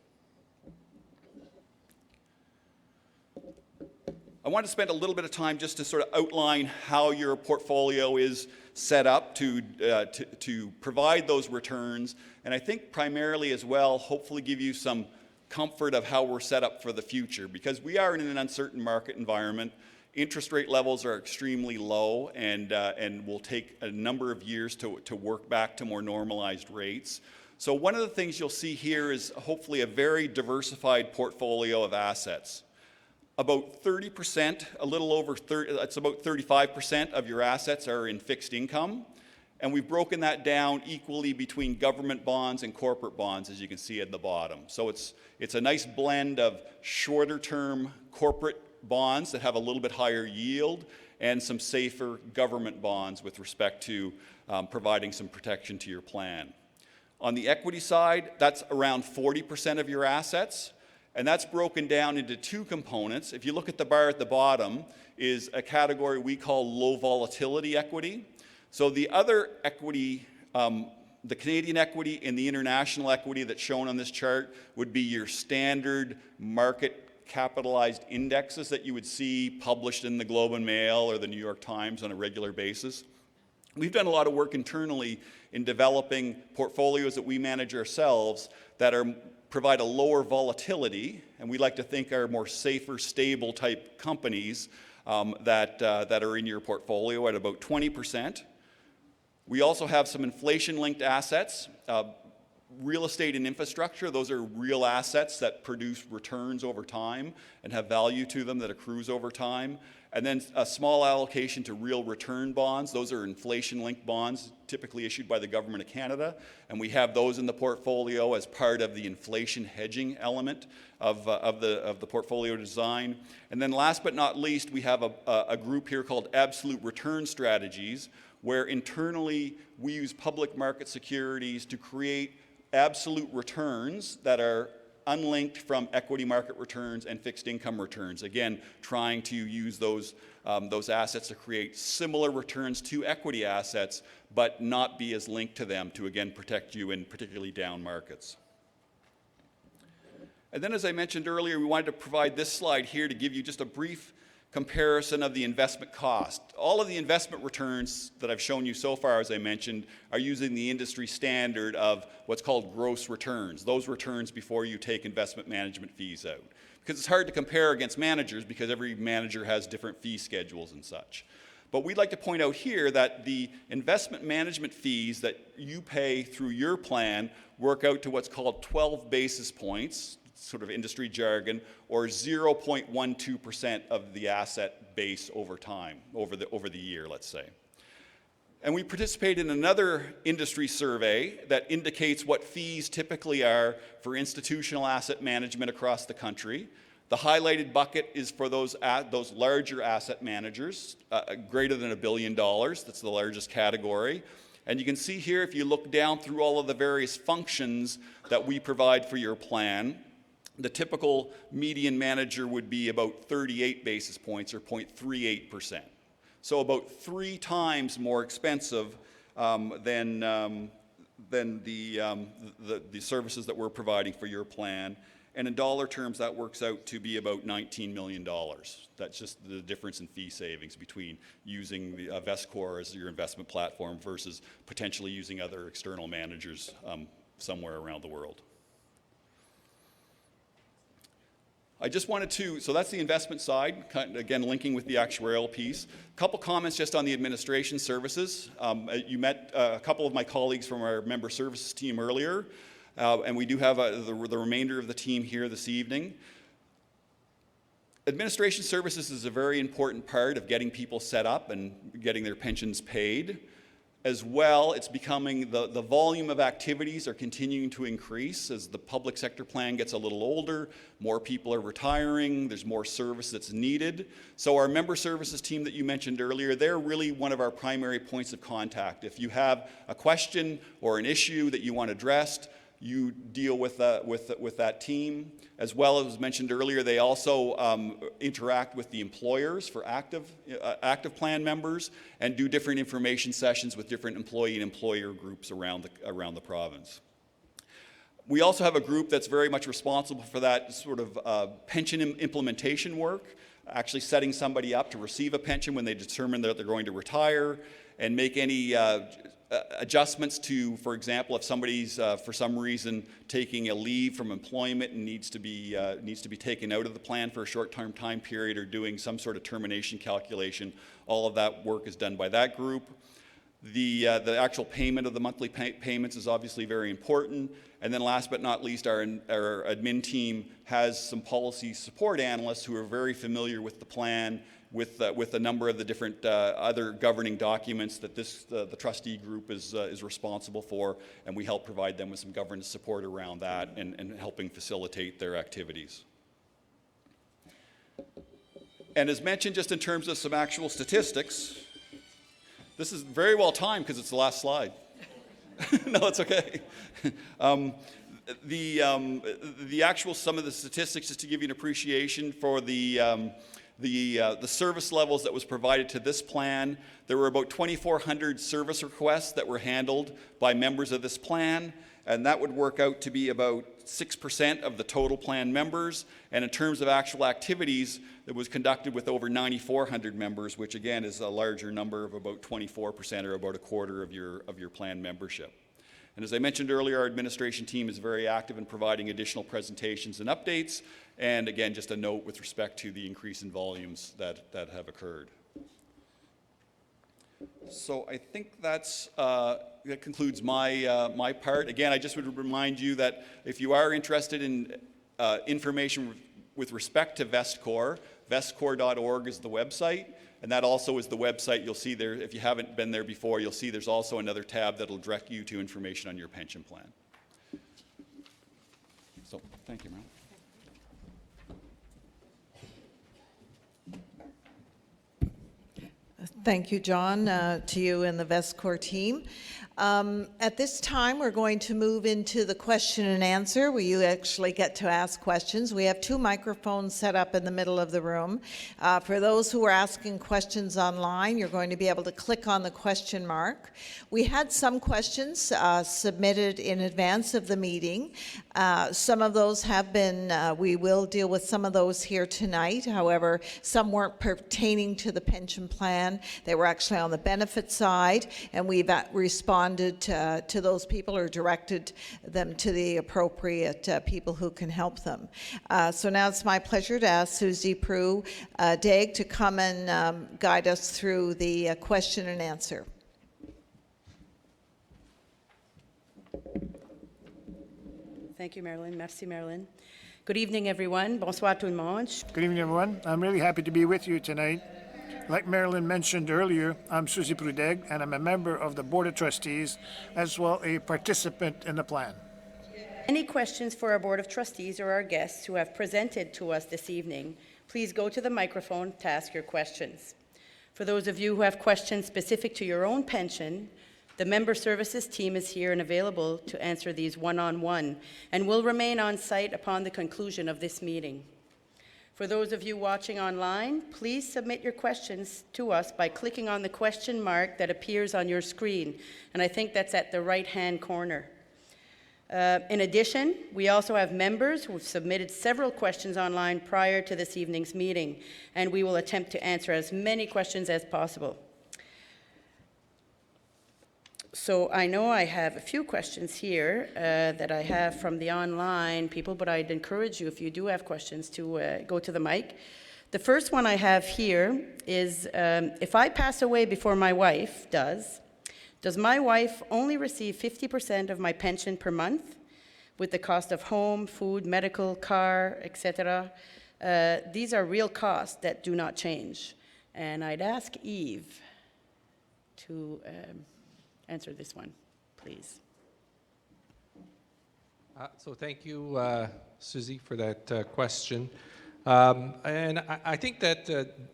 I want to spend a little bit of time just to sort of outline how your portfolio is set up to provide those returns, and I think primarily as well, hopefully give you some comfort of how we're set up for the future, because we are in an uncertain market environment. Interest rate levels are extremely low and will take a number of years to work back to more normalized rates. So one of the things you'll see here is hopefully a very diversified portfolio of assets. About 30%, a little over 30, it's about 35% of your assets are in fixed income. And we've broken that down equally between government bonds and corporate bonds, as you can see at the bottom. So it's a nice blend of shorter-term corporate bonds that have a little bit higher yield and some safer government bonds with respect to providing some protection to your plan. On the equity side, that's around 40% of your assets. And that's broken down into two components. If you look at the bar at the bottom, is a category we call low volatility equity. So the other equity, the Canadian equity and the international equity that's shown on this chart would be your standard market capitalized indexes that you would see published in the Globe and Mail or the New York Times on a regular basis. We've done a lot of work internally in developing portfolios that we manage ourselves that provide a lower volatility, and we like to think are more safer, stable type companies that are in your portfolio at about 20%. We also have some inflation-linked assets, real estate and infrastructure. Those are real assets that produce returns over time and have value to them that accrues over time. And then a small allocation to real return bonds. Those are inflation-linked bonds typically issued by the Government of Canada. And we have those in the portfolio as part of the inflation hedging element of the portfolio design. And then last but not least, we have a group here called absolute return strategies, where internally we use public market securities to create absolute returns that are unlinked from equity market returns and fixed income returns. Again, trying to use those assets to create similar returns to equity assets, but not be as linked to them to, again, protect you in particularly down markets. And then, as I mentioned earlier, we wanted to provide this slide here to give you just a brief comparison of the investment cost. All of the investment returns that I've shown you so far, as I mentioned, are using the industry standard of what's called gross returns, those returns before you take investment management fees out. Because it's hard to compare against managers because every manager has different fee schedules and such. But we'd like to point out here that the investment management fees that you pay through your plan work out to what's called 12 basis points, sort of industry jargon, or 0.12% of the asset base over time, over the year, let's say. And we participate in another industry survey that indicates what fees typically are for institutional asset management across the country. The highlighted bucket is for those larger asset managers, greater than $1 billion. That's the largest category. And you can see here, if you look down through all of the various functions that we provide for your plan, the typical median manager would be about 38 basis points or 0.38%. So about 3 times more expensive than the services that we're providing for your plan. And in dollar terms, that works out to be about $19 million. That's just the difference in fee savings between using the VestCore as your investment platform versus potentially using other external managers somewhere around the world. I just wanted to, so that's the investment side, again, linking with the actuarial piece. A couple comments just on the administration services. You met a couple of my colleagues from our member services team earlier, and we do have the remainder of the team here this evening. Administration services is a very important part of getting people set up and getting their pensions paid. As well, it's becoming, the volume of activities are continuing to increase as the public sector plan gets a little older, more people are retiring, there's more service that's needed. So our member services team that you mentioned earlier, they're really one of our primary points of contact. If you have a question or an issue that you want addressed, you deal with that team. As well as mentioned earlier, they also interact with the employers for active plan members and do different information sessions with different employee and employer groups around the province. We also have a group that's very much responsible for that sort of pension implementation work, actually setting somebody up to receive a pension when they determine that they're going to retire, and make any adjustments to, for example, if somebody's for some reason taking a leave from employment and needs to be taken out of the plan for a short-term time period, or doing some sort of termination calculation. All of that work is done by that group. The actual payment of the monthly payments is obviously very important. And then last but not least, our admin team has some policy support analysts who are very familiar with the plan, with a number of the different other governing documents that the trustee group is responsible for, and we help provide them with some governance support around that and helping facilitate their activities. And as mentioned, just in terms of some actual statistics, this is very well timed because it's the last slide. No, it's okay. The actual, some of the statistics, just to give you an appreciation for the service levels that was provided to this plan. There were about 2,400 service requests that were handled by members of this plan, and that would work out to be about 6% of the total plan members. And in terms of actual activities, it was conducted with over 9,400 members, which again is a larger number of about 24%, or about a quarter of your plan membership. And as I mentioned earlier, our administration team is very active in providing additional presentations and updates. And again, just a note with respect to the increase in volumes that have occurred. So I think that concludes my part. Again, I just would remind you that if you are interested in information with respect to VestCore, vestcore.org is the website. And that also is the website. You'll see there, if you haven't been there before, you'll see there's also another tab that'll direct you to information on your pension plan. So, thank you, Mel. Thank you, John, to you and the VestCore team. At this time, we're going to move into the question and answer, where you actually get to ask questions. We have 2 microphones set up in the middle of the room. For those who are asking questions online, you're going to be able to click on the question mark. We had some questions submitted in advance of the meeting. Some of those have been, we will deal with some of those here tonight. However, some weren't pertaining to the pension plan. They were actually on the benefit side, and we've responded to those people, or directed them to the appropriate people who can help them. So now it's my pleasure to ask Susie Prue-Daig to come and guide us through the question and answer. Thank you, Marilyn. Merci, Marilyn. Good evening, everyone. Bonsoir tout le monde. Good evening, everyone. I'm really happy to be with you tonight. Like Marilyn mentioned earlier, I'm Susie Prue-Daig, and I'm a member of the Board of Trustees, as well a participant in the plan. Any questions for our Board of Trustees or our guests who have presented to us this evening, please go to the microphone to ask your questions. For those of you who have questions specific to your own pension, The member services team is here and available to answer these one-on-one and will remain on site upon the conclusion of this meeting. For those of you watching online, please submit your questions to us by clicking on the question mark that appears on your screen, and I think that's at the right-hand corner. In addition, we also have members who have submitted several questions online prior to this evening's meeting, and we will attempt to answer as many questions as possible. So I know I have a few questions here that I have from the online people, but I'd encourage you, if you do have questions, to go to the mic. The first one I have here is, if I pass away before my wife does my wife only receive 50% of my pension per month with the cost of home, food, medical, car, etc.? These are real costs that do not change. And I'd ask Eve to answer this one, please. So thank you, Susie, for that question. And I think that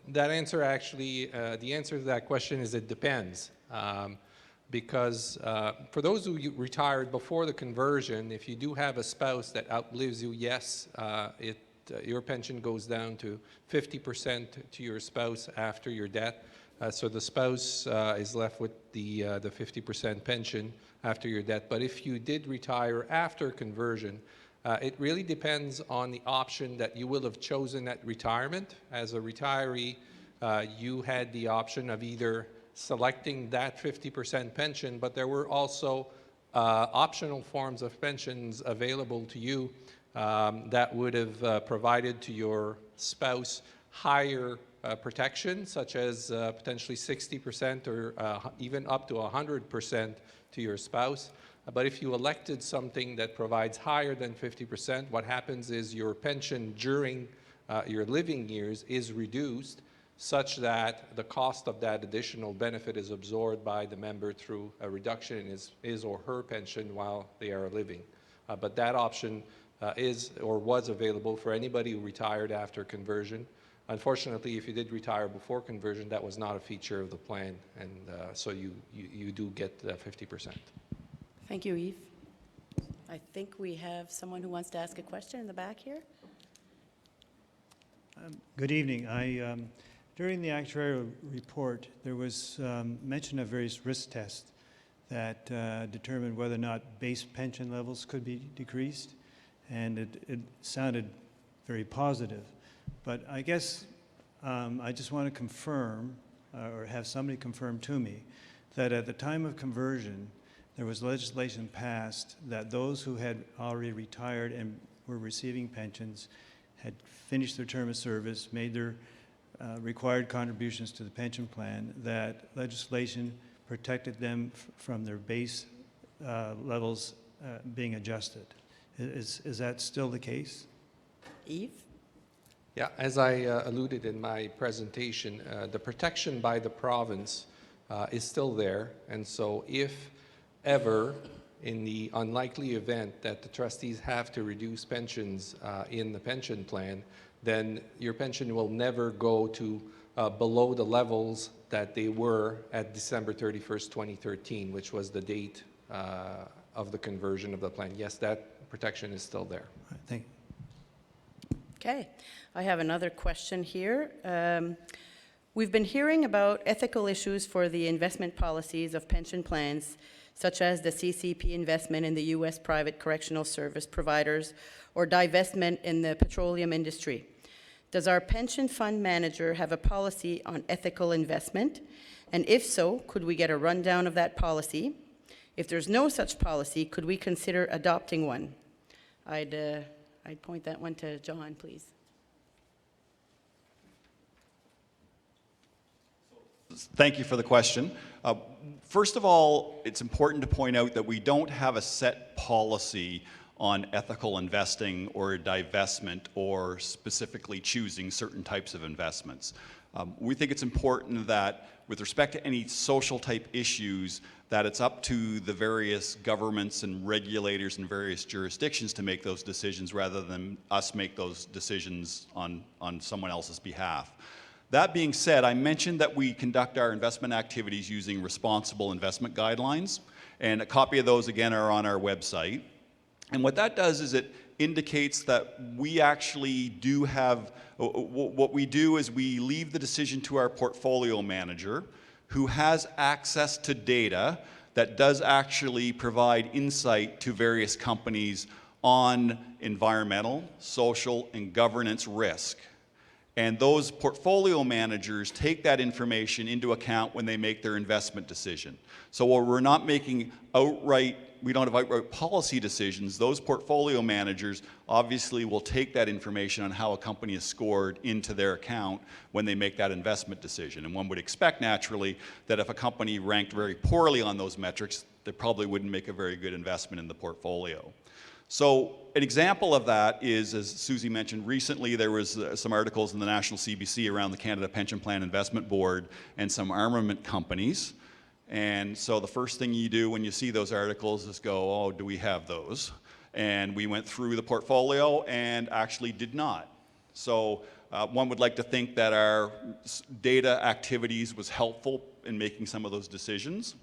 that answer actually, the answer to that question is it depends. Because for those who retired before the conversion, if you do have a spouse that outlives you, yes, your pension goes down to 50% to your spouse after your death. So the spouse is left with the 50% pension after your death. But if you did retire after conversion, it really depends on the option that you will have chosen at retirement. As a retiree, you had the option of either selecting that 50% pension, but there were also optional forms of pensions available to you that would have provided to your spouse higher protection, such as potentially 60% or even up to 100% to your spouse. But if you elected something that provides higher than 50%, what happens is your pension during your living years is reduced such that the cost of that additional benefit is absorbed by the member through a reduction in his or her pension while they are living. But that option is or was available for anybody who retired after conversion. Unfortunately, if you did retire before conversion, that was not a feature of the plan, and so you do get 50%. Thank you, Eve. I think we have someone who wants to ask a question in the back here. Good evening. During the actuarial report, there was mention of various risk tests that determined whether or not base pension levels could be decreased, and it sounded very positive. But I guess I just want to confirm, or have somebody confirm to me, that at the time of conversion, there was legislation passed that those who had already retired and were receiving pensions had finished their term of service, made their required contributions to the pension plan, that legislation protected them from their base levels being adjusted. Is that still the case? Eve? Yeah, as I alluded in my presentation, the protection by the province is still there, and so if ever, in the unlikely event that the trustees have to reduce pensions in the pension plan, then your pension will never go to below the levels that they were at December 31st, 2013, which was the date of the conversion of the plan. Yes, that protection is still there. Thank you. Okay, I have another question here. We've been hearing about ethical issues for the investment policies of pension plans, such as the CCP investment in the U.S. private correctional service providers or divestment in the petroleum industry. Does our pension fund manager have a policy on ethical investment? And if so, could we get a rundown of that policy? If there's no such policy, could we consider adopting one? I'd point that one to John, please. Thank you for the question. First of all, it's important to point out that we don't have a set policy on ethical investing or divestment or specifically choosing certain types of investments. We think it's important that with respect to any social type issues, that it's up to the various governments and regulators in various jurisdictions to make those decisions rather than us make those decisions on someone else's behalf. That being said, I mentioned that we conduct our investment activities using responsible investment guidelines, and a copy of those again are on our website. And what that does is it indicates that we actually do have, what we do is we leave the decision to our portfolio manager, who has access to data that does actually provide insight to various companies on environmental, social, and governance risk. And those portfolio managers take that information into account when they make their investment decision. So while we're not making we don't have outright policy decisions, those portfolio managers obviously will take that information on how a company is scored into their account when they make that investment decision. And one would expect naturally that if a company ranked very poorly on those metrics, they probably wouldn't make a very good investment in the portfolio. So an example of that is, as Susie mentioned, recently there was some articles in the National CBC around the Canada Pension Plan Investment Board and some armament companies. And so the first thing you do when you see those articles is go, oh, do we have those? And we went through the portfolio and actually did not. So one would like to think that our data activities was helpful in making some of those decisions.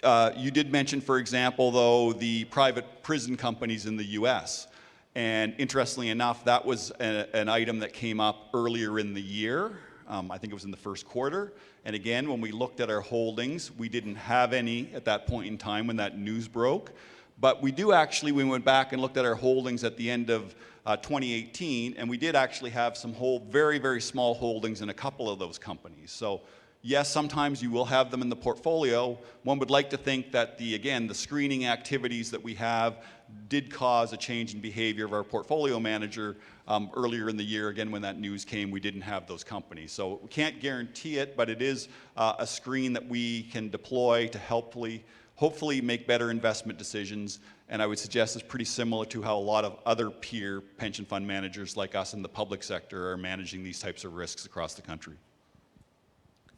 You did mention, for example, though, the private prison companies in the US. And interestingly enough, that was an item that came up earlier in the year. I think it was in the first quarter. And again, when we looked at our holdings, we didn't have any at that point in time when that news broke. But we do actually, we went back and looked at our holdings at the end of 2018, and we did actually have some very, very small holdings in a couple of those companies. So yes, sometimes you will have them in the portfolio. One would like to think that again, the screening activities that we have did cause a change in behavior of our portfolio manager. Earlier in the year, again, when that news came, we didn't have those companies. So we can't guarantee it, but it is a screen that we can deploy to hopefully make better investment decisions. And I would suggest it's pretty similar to how a lot of other peer pension fund managers like us in the public sector are managing these types of risks across the country.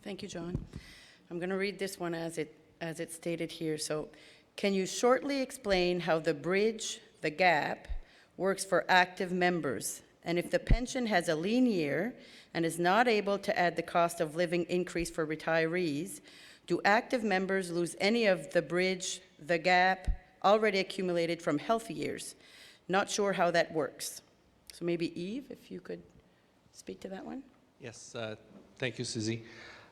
Thank you, John. I'm going to read this one as it's stated here. So, can you shortly explain how the bridge, the gap, works for active members? And if the pension has a lean year and is not able to add the cost of living increase for retirees, do active members lose any of the bridge, the gap, already accumulated from healthy years? Not sure how that works. So maybe Yves, if you could speak to that one. Yes, thank you, Susie.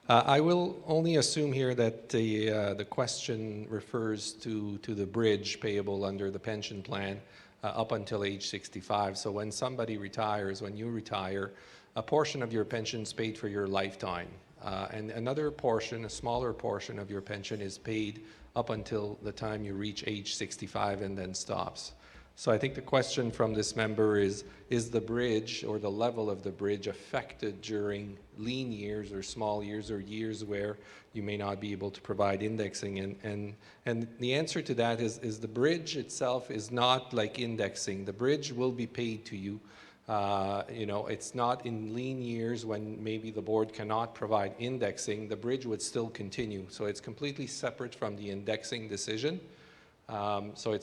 I will only assume here that the question refers to the bridge payable under the pension plan up until age 65. So when somebody retires, when you retire, a portion of your pension is paid for your lifetime. And another portion, a smaller portion of your pension is paid up until the time you reach age 65 and then stops. So I think the question from this member is the bridge or the level of the bridge affected during lean years or small years or years where you may not be able to provide indexing? And the answer to that is the bridge itself is not like indexing. The bridge will be paid to you. It's not in lean years when maybe the board cannot provide indexing. The bridge would still continue. So it's completely separate from the indexing decision. So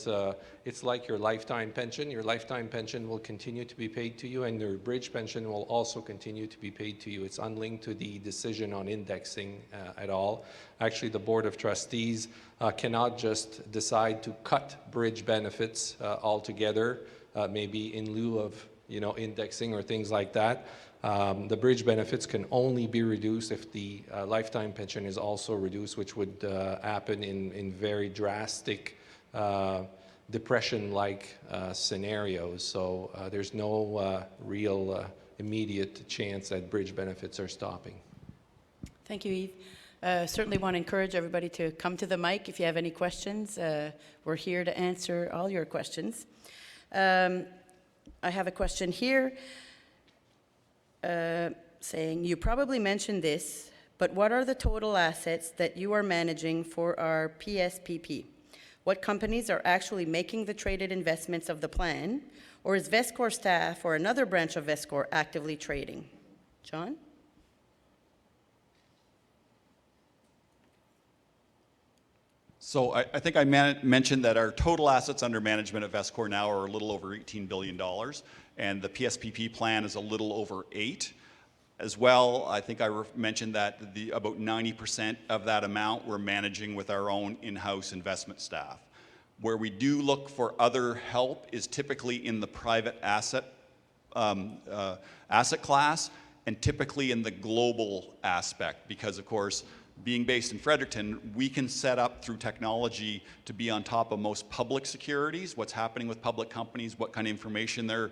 it's like your lifetime pension. Your lifetime pension will continue to be paid to you, and your bridge pension will also continue to be paid to you. It's unlinked to the decision on indexing at all. Actually, the Board of Trustees cannot just decide to cut bridge benefits altogether, maybe in lieu of indexing or things like that. The bridge benefits can only be reduced if the lifetime pension is also reduced, which would happen in very drastic depression-like scenarios. So there's no real immediate chance that bridge benefits are stopping. Thank you, Yves. Certainly want to encourage everybody to come to the mic if you have any questions. We're here to answer all your questions. I have a question here saying, you probably mentioned this, but what are the total assets that you are managing for our PSPP? What companies are actually making the traded investments of the plan? Or is VestCore staff or another branch of VestCore actively trading? John? So I think I mentioned that our total assets under management at VestCore now are a little over $18 billion, and the PSPP plan is a little over $8 billion. As well, I think I mentioned that about 90% of that amount we're managing with our own in-house investment staff. Where we do look for other help is typically in the private asset class, and typically in the global aspect, because of course, being based in Fredericton, we can set up through technology to be on top of most public securities, what's happening with public companies, what kind of information they're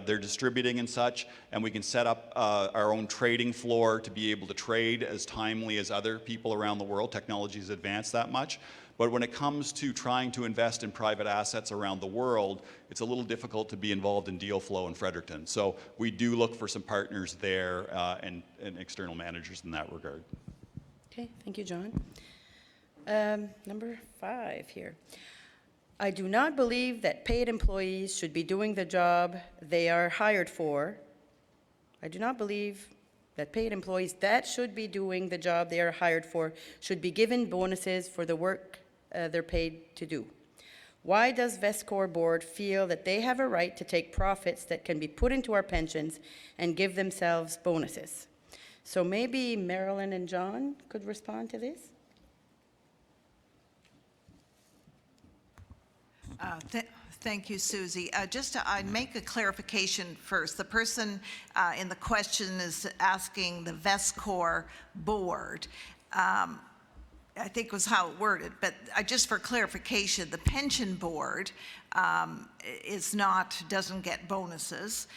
distributing and such, and we can set up our own trading floor to be able to trade as timely as other people around the world. Technology has advanced that much. But when it comes to trying to invest in private assets around the world, it's a little difficult to be involved in deal flow in Fredericton. So we do look for some partners there and external managers in that regard. Okay, thank you, John. Number 5 here. I do not believe that paid employees should be doing the job they are hired for. I do not believe that paid employees that should be doing the job they are hired for should be given bonuses for the work they're paid to do. Why does VestCore board feel that they have a right to take profits that can be put into our pensions and give themselves bonuses? So maybe Marilyn and John could respond to this? Thank you, Susie. I'd make a clarification first. The person in the question is asking the VestCore board. I think was how it worded, but just for clarification, the pension board doesn't get bonuses.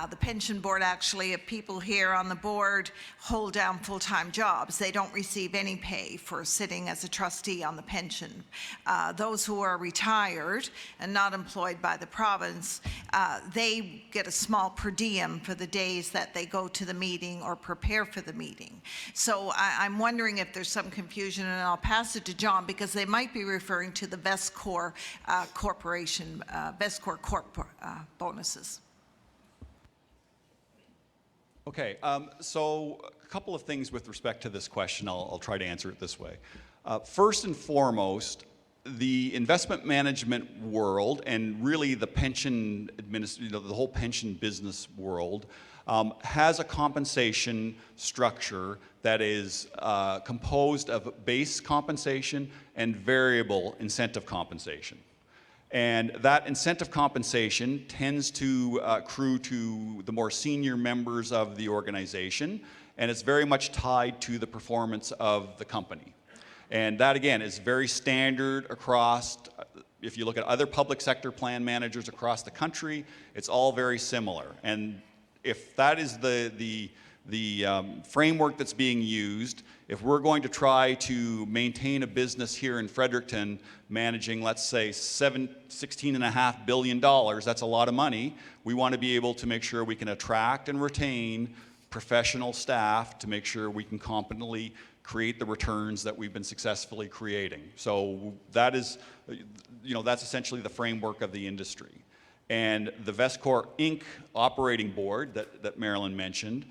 The pension board actually, if people here on the board hold down full-time jobs, they don't receive any pay for sitting as a trustee on the pension. Those who are retired and not employed by the province, they get a small per diem for the days that they go to the meeting or prepare for the meeting. So I'm wondering if there's some confusion, and I'll pass it to John because they might be referring to the VestCore corporation, VestCore Corp bonuses. Okay, so a couple of things with respect to this question. I'll try to answer it this way. First and foremost, the investment management world and really the pension the whole pension business world has a compensation structure that is composed of base compensation and variable incentive compensation. And that incentive compensation tends to accrue to the more senior members of the organization, and it's very much tied to the performance of the company. And that, again, is very standard across, if you look at other public sector plan managers across the country, it's all very similar. And if that is the framework that's being used, if we're going to try to maintain a business here in Fredericton managing, let's say, $16.5 billion, that's a lot of money, we want to be able to make sure we can attract and retain professional staff to make sure we can competently create the returns that we've been successfully creating. So that is, that's essentially the framework of the industry. And the VestCore Inc. operating board that Marilyn mentioned,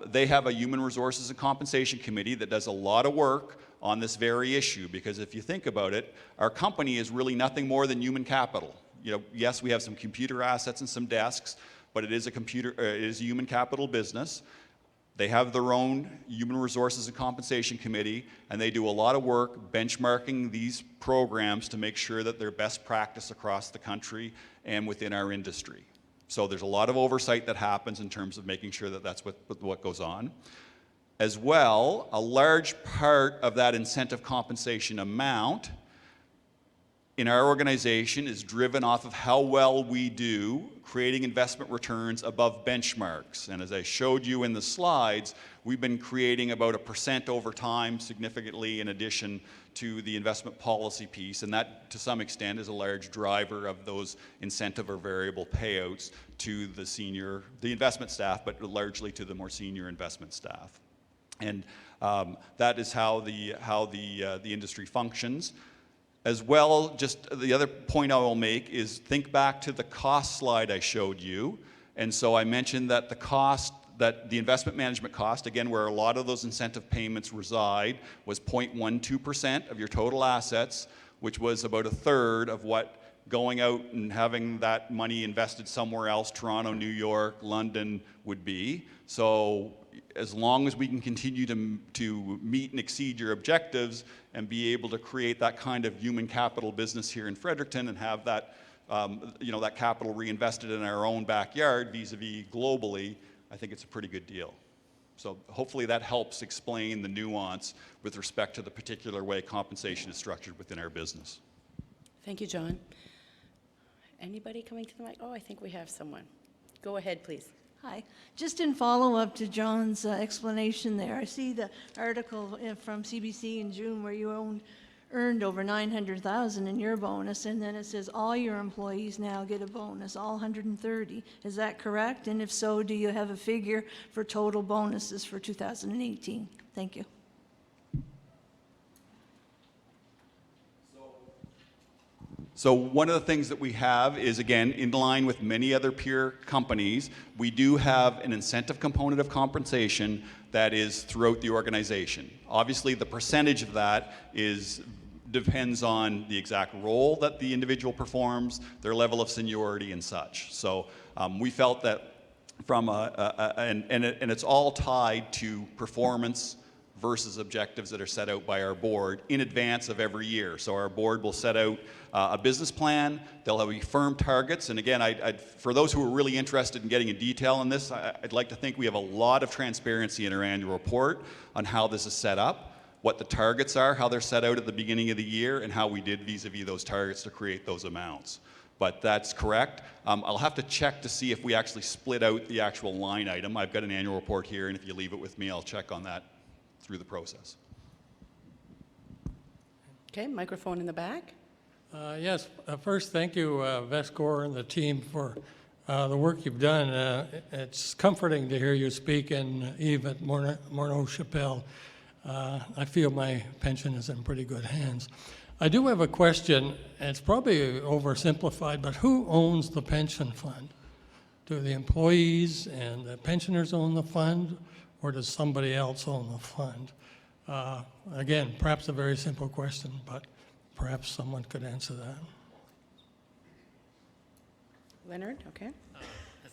they have a human resources and compensation committee that does a lot of work on this very issue, because if you think about it, our company is really nothing more than human capital. Yes, we have some computer assets and some desks, but it is a human capital business. They have their own human resources and compensation committee, and they do a lot of work benchmarking these programs to make sure that they're best practice across the country and within our industry. So there's a lot of oversight that happens in terms of making sure that that's what goes on. As well, a large part of that incentive compensation amount in our organization is driven off of how well we do creating investment returns above benchmarks. And as I showed you in the slides, we've been creating about 1% over time, significantly in addition to the investment policy piece, and that to some extent is a large driver of those incentive or variable payouts to the investment staff, but largely to the more senior investment staff. And that is how the industry functions. As well, just the other point I will make is think back to the cost slide I showed you. And so I mentioned that the investment management cost, again, where a lot of those incentive payments reside, was 0.12% of your total assets, which was about 1/3 of what going out and having that money invested somewhere else, Toronto, New York, London, would be. So as long as we can continue to meet and exceed your objectives and be able to create that kind of human capital business here in Fredericton and have that, that capital reinvested in our own backyard vis-a-vis globally, I think it's a pretty good deal. So hopefully that helps explain the nuance with respect to the particular way compensation is structured within our business. Thank you, John. Anybody coming to the mic? Oh, I think we have someone. Go ahead, please. Hi. Just in follow-up to John's explanation there, I see the article from CBC in June where you earned over $900,000 in your bonus, and then it says all your employees now get a bonus, all 130. Is that correct? And if so, do you have a figure for total bonuses for 2018? Thank you. So one of the things that we have is, again, in line with many other peer companies, we do have an incentive component of compensation that is throughout the organization. Obviously, the percentage of that depends on the exact role that the individual performs, their level of seniority and such. So we felt that and it's all tied to performance versus objectives that are set out by our board in advance of every year. So our board will set out a business plan, they'll have firm targets, and again, for those who are really interested in getting in detail on this, I'd like to think we have a lot of transparency in our annual report on how this is set up, what the targets are, how they're set out at the beginning of the year, and how we did vis-a-vis those targets to create those amounts. But that's correct. I'll have to check to see if we actually split out the actual line item. I've got an annual report here, and if you leave it with me, I'll check on that through the process. Okay, microphone in the back. Yes, first, thank you, VestCore and the team for the work you've done. It's comforting to hear you speak, and Eve at Morneau Chapelle. I feel my pension is in pretty good hands. I do have a question. It's probably oversimplified, but who owns the pension fund? Do the employees and the pensioners own the fund, or does somebody else own the fund? Again, perhaps a very simple question, but perhaps someone could answer that. Leonard, okay.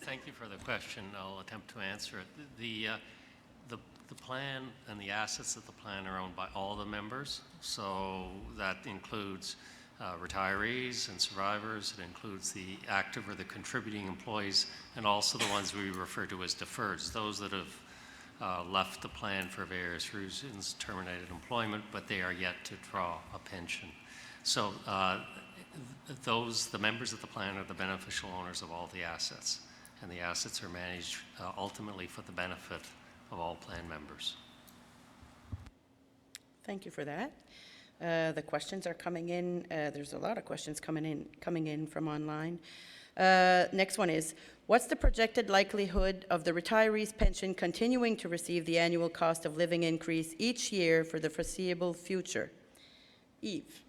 Thank you for the question. I'll attempt to answer it. The plan and the assets of the plan are owned by all the members, so that includes retirees and survivors. It includes the active or the contributing employees, and also the ones we refer to as deferreds, those that have left the plan for various reasons, terminated employment, but they are yet to draw a pension. So the members of the plan are the beneficial owners of all the assets, and the assets are managed ultimately for the benefit of all plan members. Thank you for that. The questions are coming in. There's a lot of questions coming in from online. Next one is, what's the projected likelihood of the retirees' pension continuing to receive the annual cost of living increase each year for the foreseeable future? Eve.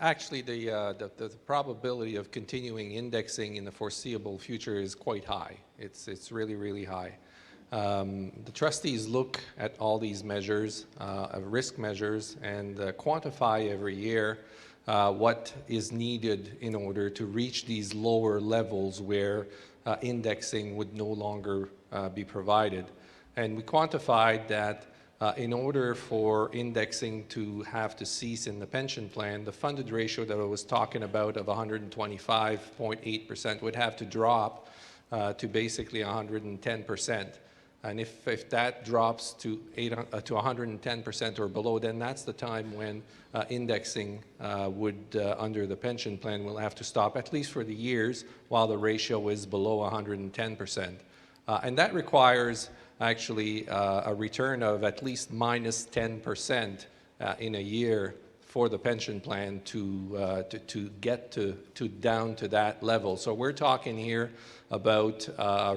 Actually, the probability of continuing indexing in the foreseeable future is quite high. It's really, really high. The trustees look at all these measures, risk measures, and quantify every year what is needed in order to reach these lower levels where indexing would no longer be provided. And we quantified that in order for indexing to have to cease in the pension plan, the funded ratio that I was talking about of 125.8% would have to drop to basically 110%. And if that drops to 110% or below, then that's the time when indexing under the pension plan will have to stop, at least for the years, while the ratio is below 110%. And that requires actually a return of at least minus 10% in a year for the pension plan to get down to that level. So we're talking here about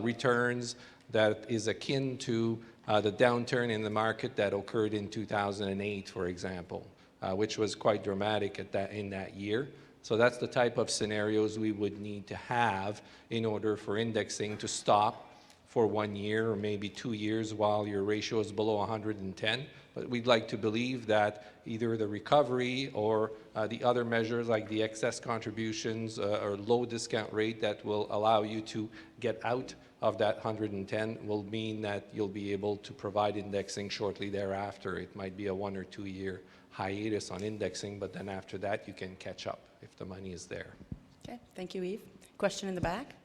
returns that is akin to the downturn in the market that occurred in 2008, for example, which was quite dramatic in that year. So that's the type of scenarios we would need to have in order for indexing to stop for 1 year or maybe 2 years while your ratio is below 110. But we'd like to believe that either the recovery or the other measures like the excess contributions or low discount rate that will allow you to get out of that 110 will mean that you'll be able to provide indexing shortly thereafter. It might be a 1 or 2 year hiatus on indexing, but then after that you can catch up if the money is there. Okay, thank you, Yves. Question in the back?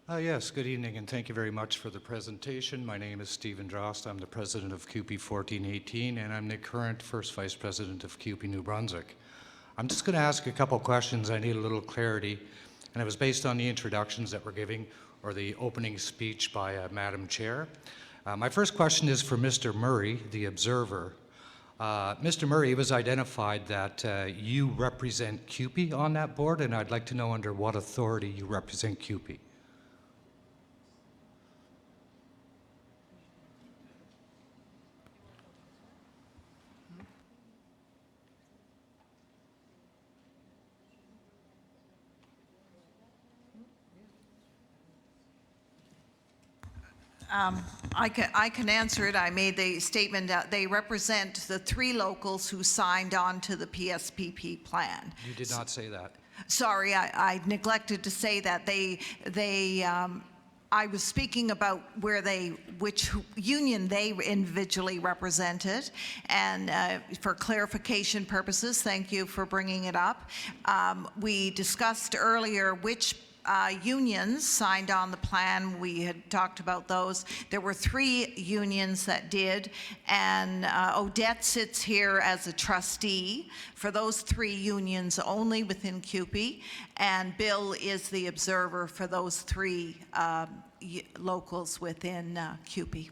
Yes, good evening, and thank you very much for the presentation. My name is Stephen Drost. I'm the president of CUPE 1418, and I'm the current first vice president of CUPE New Brunswick. I'm just going to ask a couple questions. I need a little clarity, and it was based on the introductions that we're giving, or the opening speech by Madam Chair. My first question is for Mr. Murray, the observer. Mr. Murray, it was identified that you represent CUPE on that board, and I'd like to know under what authority you represent CUPE. I can answer it. I made the statement that they represent the 3 locals who signed on to the PSPP plan. You did not say that. Sorry, I neglected to say that. I was speaking about which union they individually represented, and for clarification purposes, thank you for bringing it up. We discussed earlier which unions signed on the plan. We had talked about those. There were 3 unions that did, and Odette sits here as a trustee for those 3 unions only within CUPE, and Bill is the observer for those 3 locals within CUPE.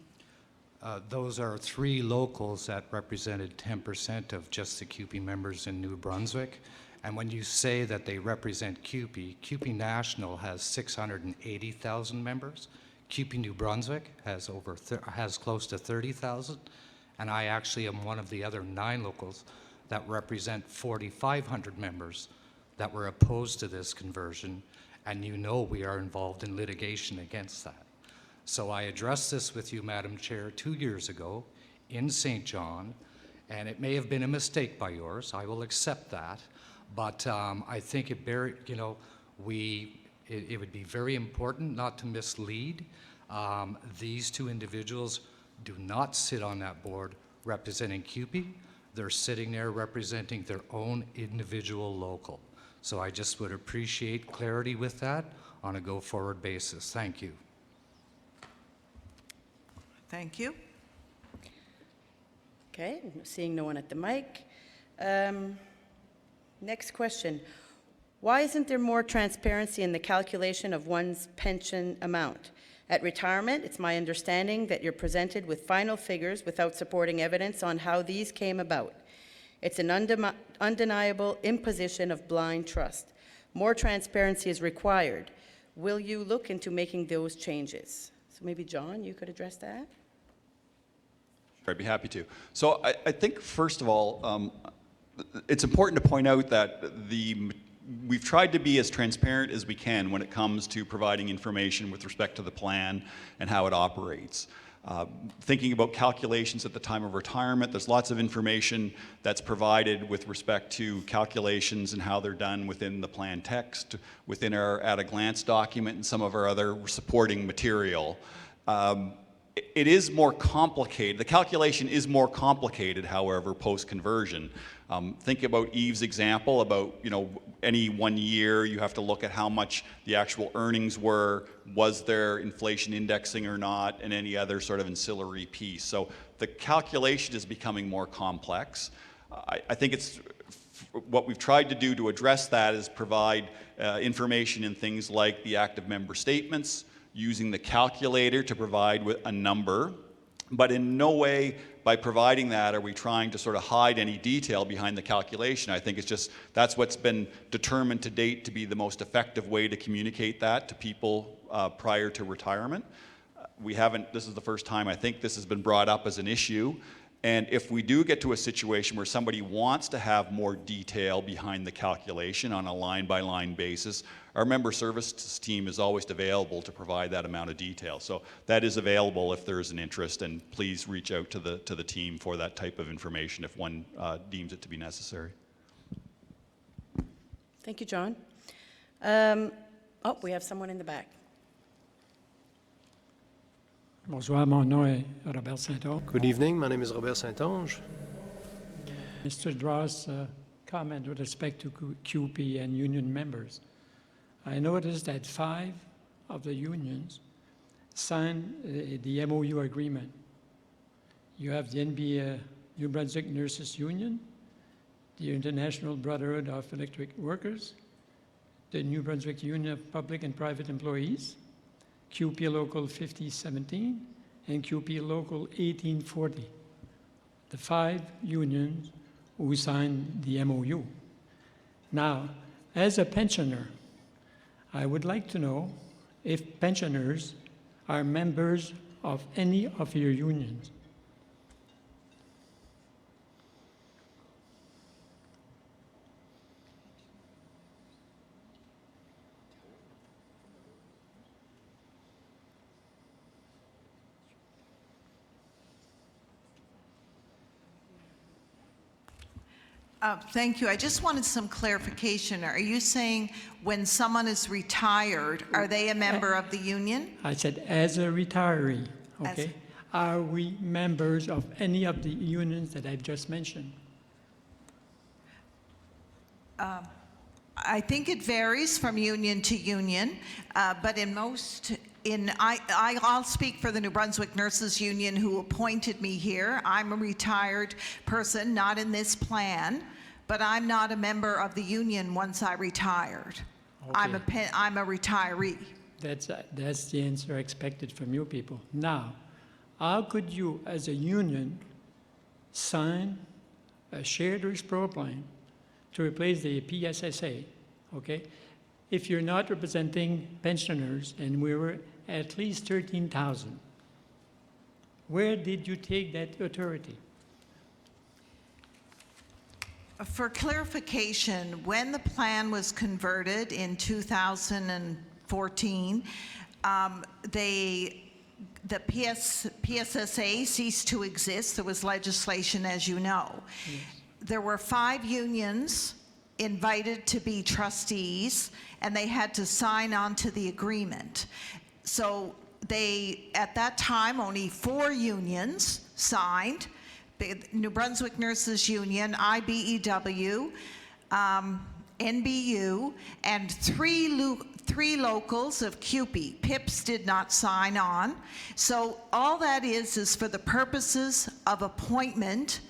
Those are 3 locals that represented 10% of just the CUPE members in New Brunswick. And when you say that they represent CUPE, CUPE National has 680,000 members. CUPE New Brunswick has has close to 30,000, and I actually am one of the other 9 locals that represent 4,500 members that were opposed to this conversion, and you know we are involved in litigation against that. So I addressed this with you, Madam Chair, 2 years ago in St. John, and it may have been a mistake by yours. I will accept that. But I think it would be very important not to mislead. These 2 individuals do not sit on that board representing CUPE. They're sitting there representing their own individual local. So I just would appreciate clarity with that on a go-forward basis. Thank you. Thank you. Okay, seeing no one at the mic. Next question. Why isn't there more transparency in the calculation of one's pension amount? At retirement, it's my understanding that you're presented with final figures without supporting evidence on how these came about. It's an undeniable imposition of blind trust. More transparency is required. Will you look into making those changes? So maybe, John, you could address that? I'd be happy to. So I think, first of all, it's important to point out that we've tried to be as transparent as we can when it comes to providing information with respect to the plan and how it operates. Thinking about calculations at the time of retirement, there's lots of information that's provided with respect to calculations and how they're done within the plan text, within our at-a-glance document, and some of our other supporting material. It is more complicated. The calculation is more complicated, however, post-conversion. Think about Eve's example about, any 1 year you have to look at how much the actual earnings were, was there inflation indexing or not, and any other sort of ancillary piece. So the calculation is becoming more complex. I think it's what we've tried to do to address that is provide information in things like the active member statements, using the calculator to provide with a number, but in no way by providing that are we trying to sort of hide any detail behind the calculation. I think it's just that's what's been determined to date to be the most effective way to communicate that to people prior to retirement. This is the first time I think this has been brought up as an issue, And if we do get to a situation where somebody wants to have more detail behind the calculation on a line-by-line basis, our member services team is always available to provide that amount of detail. So that is available if there is an interest, and please reach out to the team for that type of information if one deems it to be necessary. Thank you, John. We have someone in the back. Bonsoir, mon nom est Robert Saint-Onge. Good evening, my name is Robert Saint-Onge. Mr. Dross' comment with respect to QP and union members. I noticed that 5 of the unions signed the MOU agreement. You have the New Brunswick Nurses Union, the International Brotherhood of Electric Workers, the New Brunswick Union of Public and Private Employees, QP Local 5017, and QP Local 1840. The 5 unions who signed the MOU. Now, as a pensioner, I would like to know if pensioners are members of any of your unions. Thank you. I just wanted some clarification. Are you saying when someone is retired, are they a member of the union? I said, as a retiree, okay? Are we members of any of the unions that I've just mentioned? I think it varies from union to union, but I'll speak for the New Brunswick Nurses Union who appointed me here. I'm a retired person, not in this plan, but I'm not a member of the union once I retired. Okay. I'm a retiree. That's the answer expected from you people. Now, how could you, as a union, sign a shared risk pro plan to replace the PSSA, okay, if you're not representing pensioners, and we were at least 13,000? Where did you take that authority? For clarification, when the plan was converted in 2014, the PSSA ceased to exist. There was legislation, as you know. Yes. There were 5 unions invited to be trustees, and they had to sign on to the agreement. So at that time, only 4 unions signed: the New Brunswick Nurses Union, IBEW, NBU, and 3 locals of CUPE. PIPs did not sign on. So all that is for the purposes of appointment.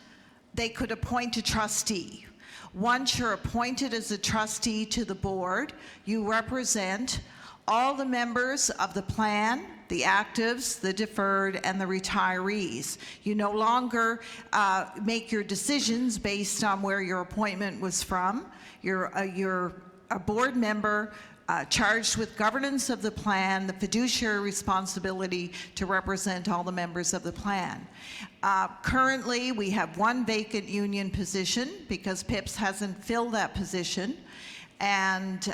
They could appoint a trustee. Once you're appointed as a trustee to the board, you represent all the members of the plan, the actives, the deferred, and the retirees. You no longer make your decisions based on where your appointment was from. You're a board member charged with governance of the plan, the fiduciary responsibility to represent all the members of the plan. Currently, we have 1 vacant union position because PIPS hasn't filled that position. And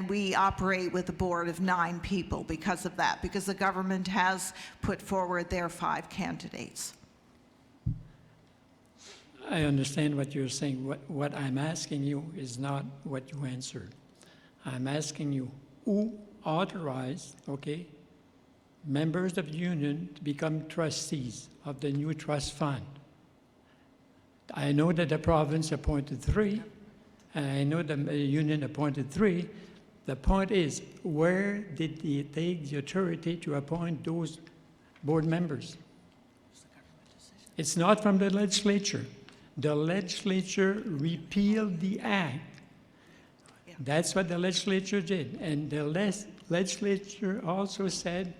we operate with a board of 9 people because of that, because the government has put forward their 5 candidates. I understand what you're saying. What I'm asking you is not what you answered. I'm asking you, who authorized, okay, members of the union to become trustees of the new trust fund? I know that the province appointed 3, and I know the union appointed 3. The point is, where did they take the authority to appoint those board members? It's not from the legislature. The legislature repealed the act. That's what the legislature did. And the legislature also said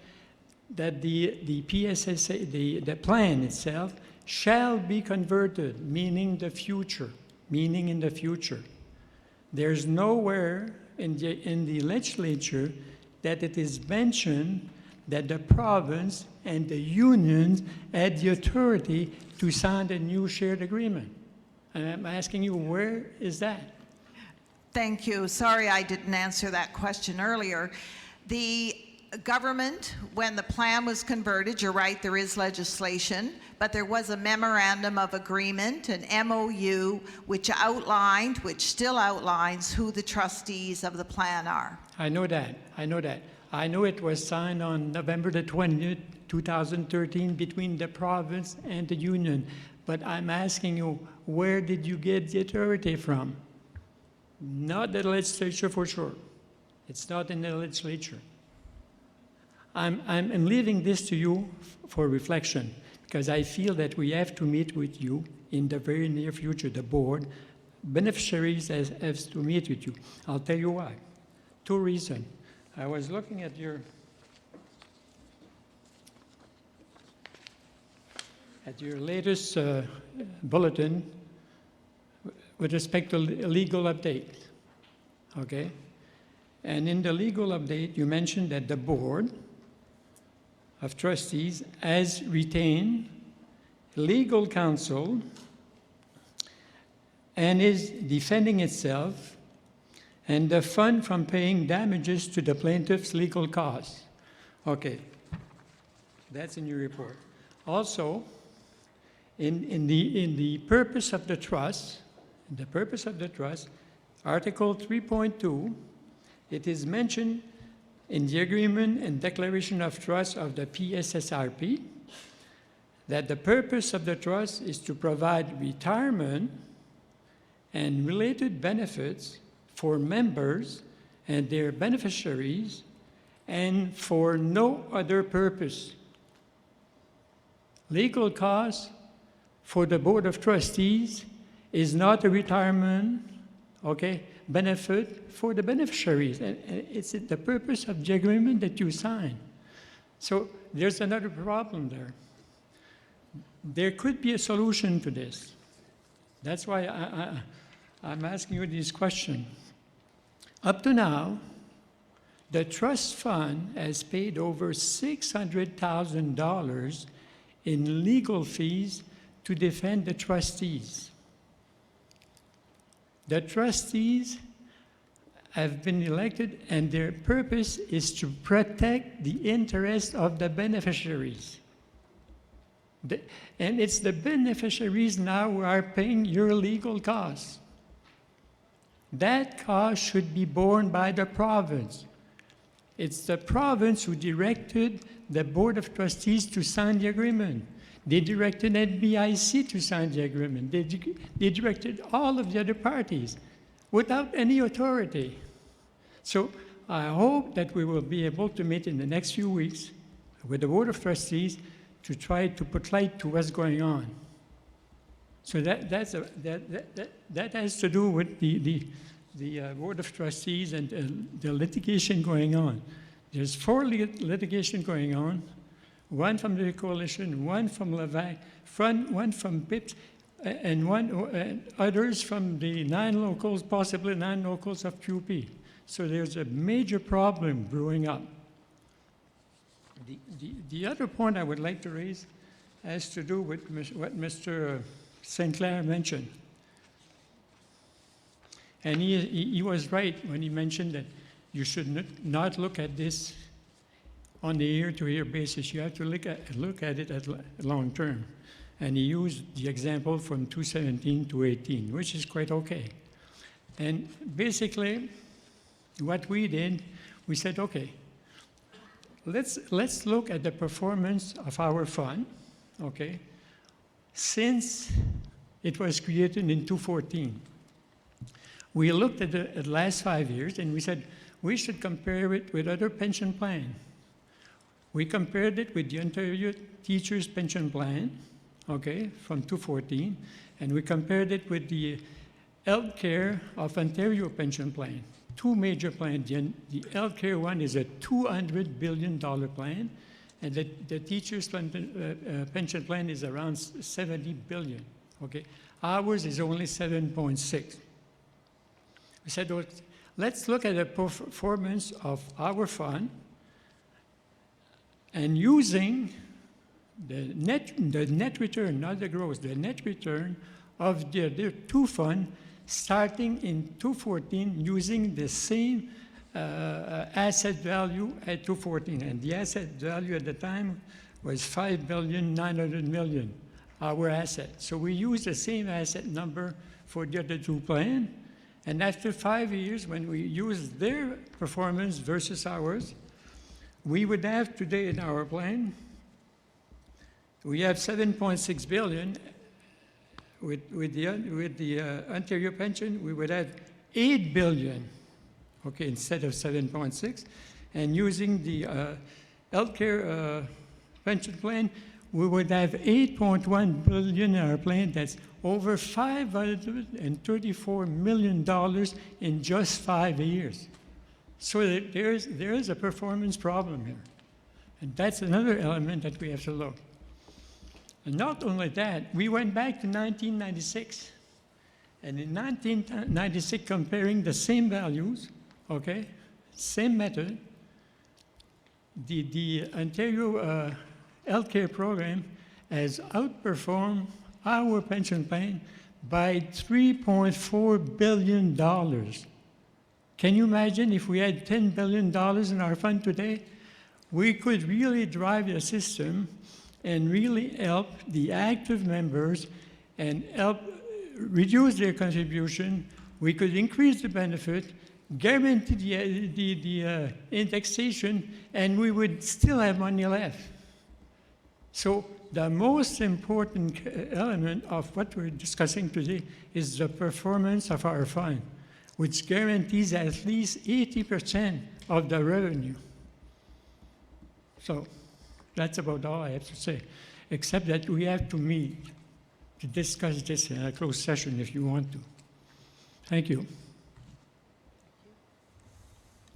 that the PSSA, the plan itself, shall be converted, meaning in the future. There's nowhere in the legislature that it is mentioned that the province and the unions had the authority to sign a new shared agreement. And I'm asking you, where is that? Thank you. Sorry I didn't answer that question earlier. The government, when the plan was converted, you're right, there is legislation, but there was a memorandum of agreement, an MOU, which still outlines who the trustees of the plan are. I know that. I know it was signed on November the 20th, 2013 between the province and the union. But I'm asking you, where did you get the authority from? Not the legislature for sure. It's not in the legislature. I'm leaving this to you for reflection, because I feel that we have to meet with you in the very near future. The board, beneficiaries has to meet with you. I'll tell you why. 2 reasons. I was looking at your latest bulletin with respect to legal update, okay? And in the legal update, you mentioned that the board of trustees has retained legal counsel and is defending itself and the fund from paying damages to the plaintiff's legal costs. Okay, that's in your report. Also, in the purpose of the trust, Article 3.2, it is mentioned in the agreement and declaration of trust of the PSSRP that the purpose of the trust is to provide retirement and related benefits for members and their beneficiaries and for no other purpose. Legal costs for the Board of Trustees is not a retirement, okay, benefit for the beneficiaries. And it's the purpose of the agreement that you sign. So there's another problem there. There could be a solution to this. That's why I'm asking you this question. Up to now, the trust fund has paid over $600,000 in legal fees to defend the trustees. The trustees have been elected and their purpose is to protect the interests of the beneficiaries. And it's the beneficiaries now who are paying your legal costs. That cost should be borne by the province. It's the province who directed the Board of Trustees to sign the agreement. They directed NBIC to sign the agreement. They directed all of the other parties without any authority. So I hope that we will be able to meet in the next few weeks with the Board of Trustees to try to put light to what's going on. So that has to do with the Board of Trustees and the litigation going on. There's 4 litigation going on, one from the coalition, one from LEVAC, one from PIPS, and others from the 9 locals, possibly 9 locals of QP. So there's a major problem brewing up. The other point I would like to raise has to do with what Mr. St. Clair mentioned. And he was right when he mentioned that you should not look at this on the year-to-year basis. You have to look at it at long term. And he used the example from 2017 to 18, which is quite okay. And basically, what we did, we said, okay, let's look at the performance of our fund, okay, since it was created in 2014. We looked at the last 5 years and we said we should compare it with other pension plans. We compared it with the Ontario Teachers Pension Plan, okay, from 2014, and we compared it with the Healthcare of Ontario Pension Plan. 2 major plans. The healthcare one is a $200 billion plan, and the teachers' pension plan is around $70 billion. Okay, ours is only 7.6. We said, well, let's look at the performance of our fund and using the net return, not the gross, the net return of their two funds starting in 2014 using the same asset value at 2014. And the asset value at the time was $5,900,000,000, our asset. So we used the same asset number for the other two plans. And after 5 years, when we use their performance versus ours, we would have today in our plan, we have $7.6 billion. With the Ontario pension, we would have $8 billion, okay, instead of 7.6. And using the healthcare pension plan, we would have $8.1 billion in our plan. That's over $534 million in just 5 years. So there is a performance problem here. And that's another element that we have to look. And not only that, we went back to 1996. And in 1996, comparing the same values, okay, same method, the Ontario healthcare program has outperformed our pension plan by $3.4 billion. Can you imagine if we had $10 billion in our fund today? We could really drive the system and really help the active members and help reduce their contribution. We could increase the benefit, guarantee the indexation, and we would still have money left. So the most important element of what we're discussing today is the performance of our fund, which guarantees at least 80% of the revenue. So that's about all I have to say, except that we have to meet to discuss this in a closed session if you want to. Thank you.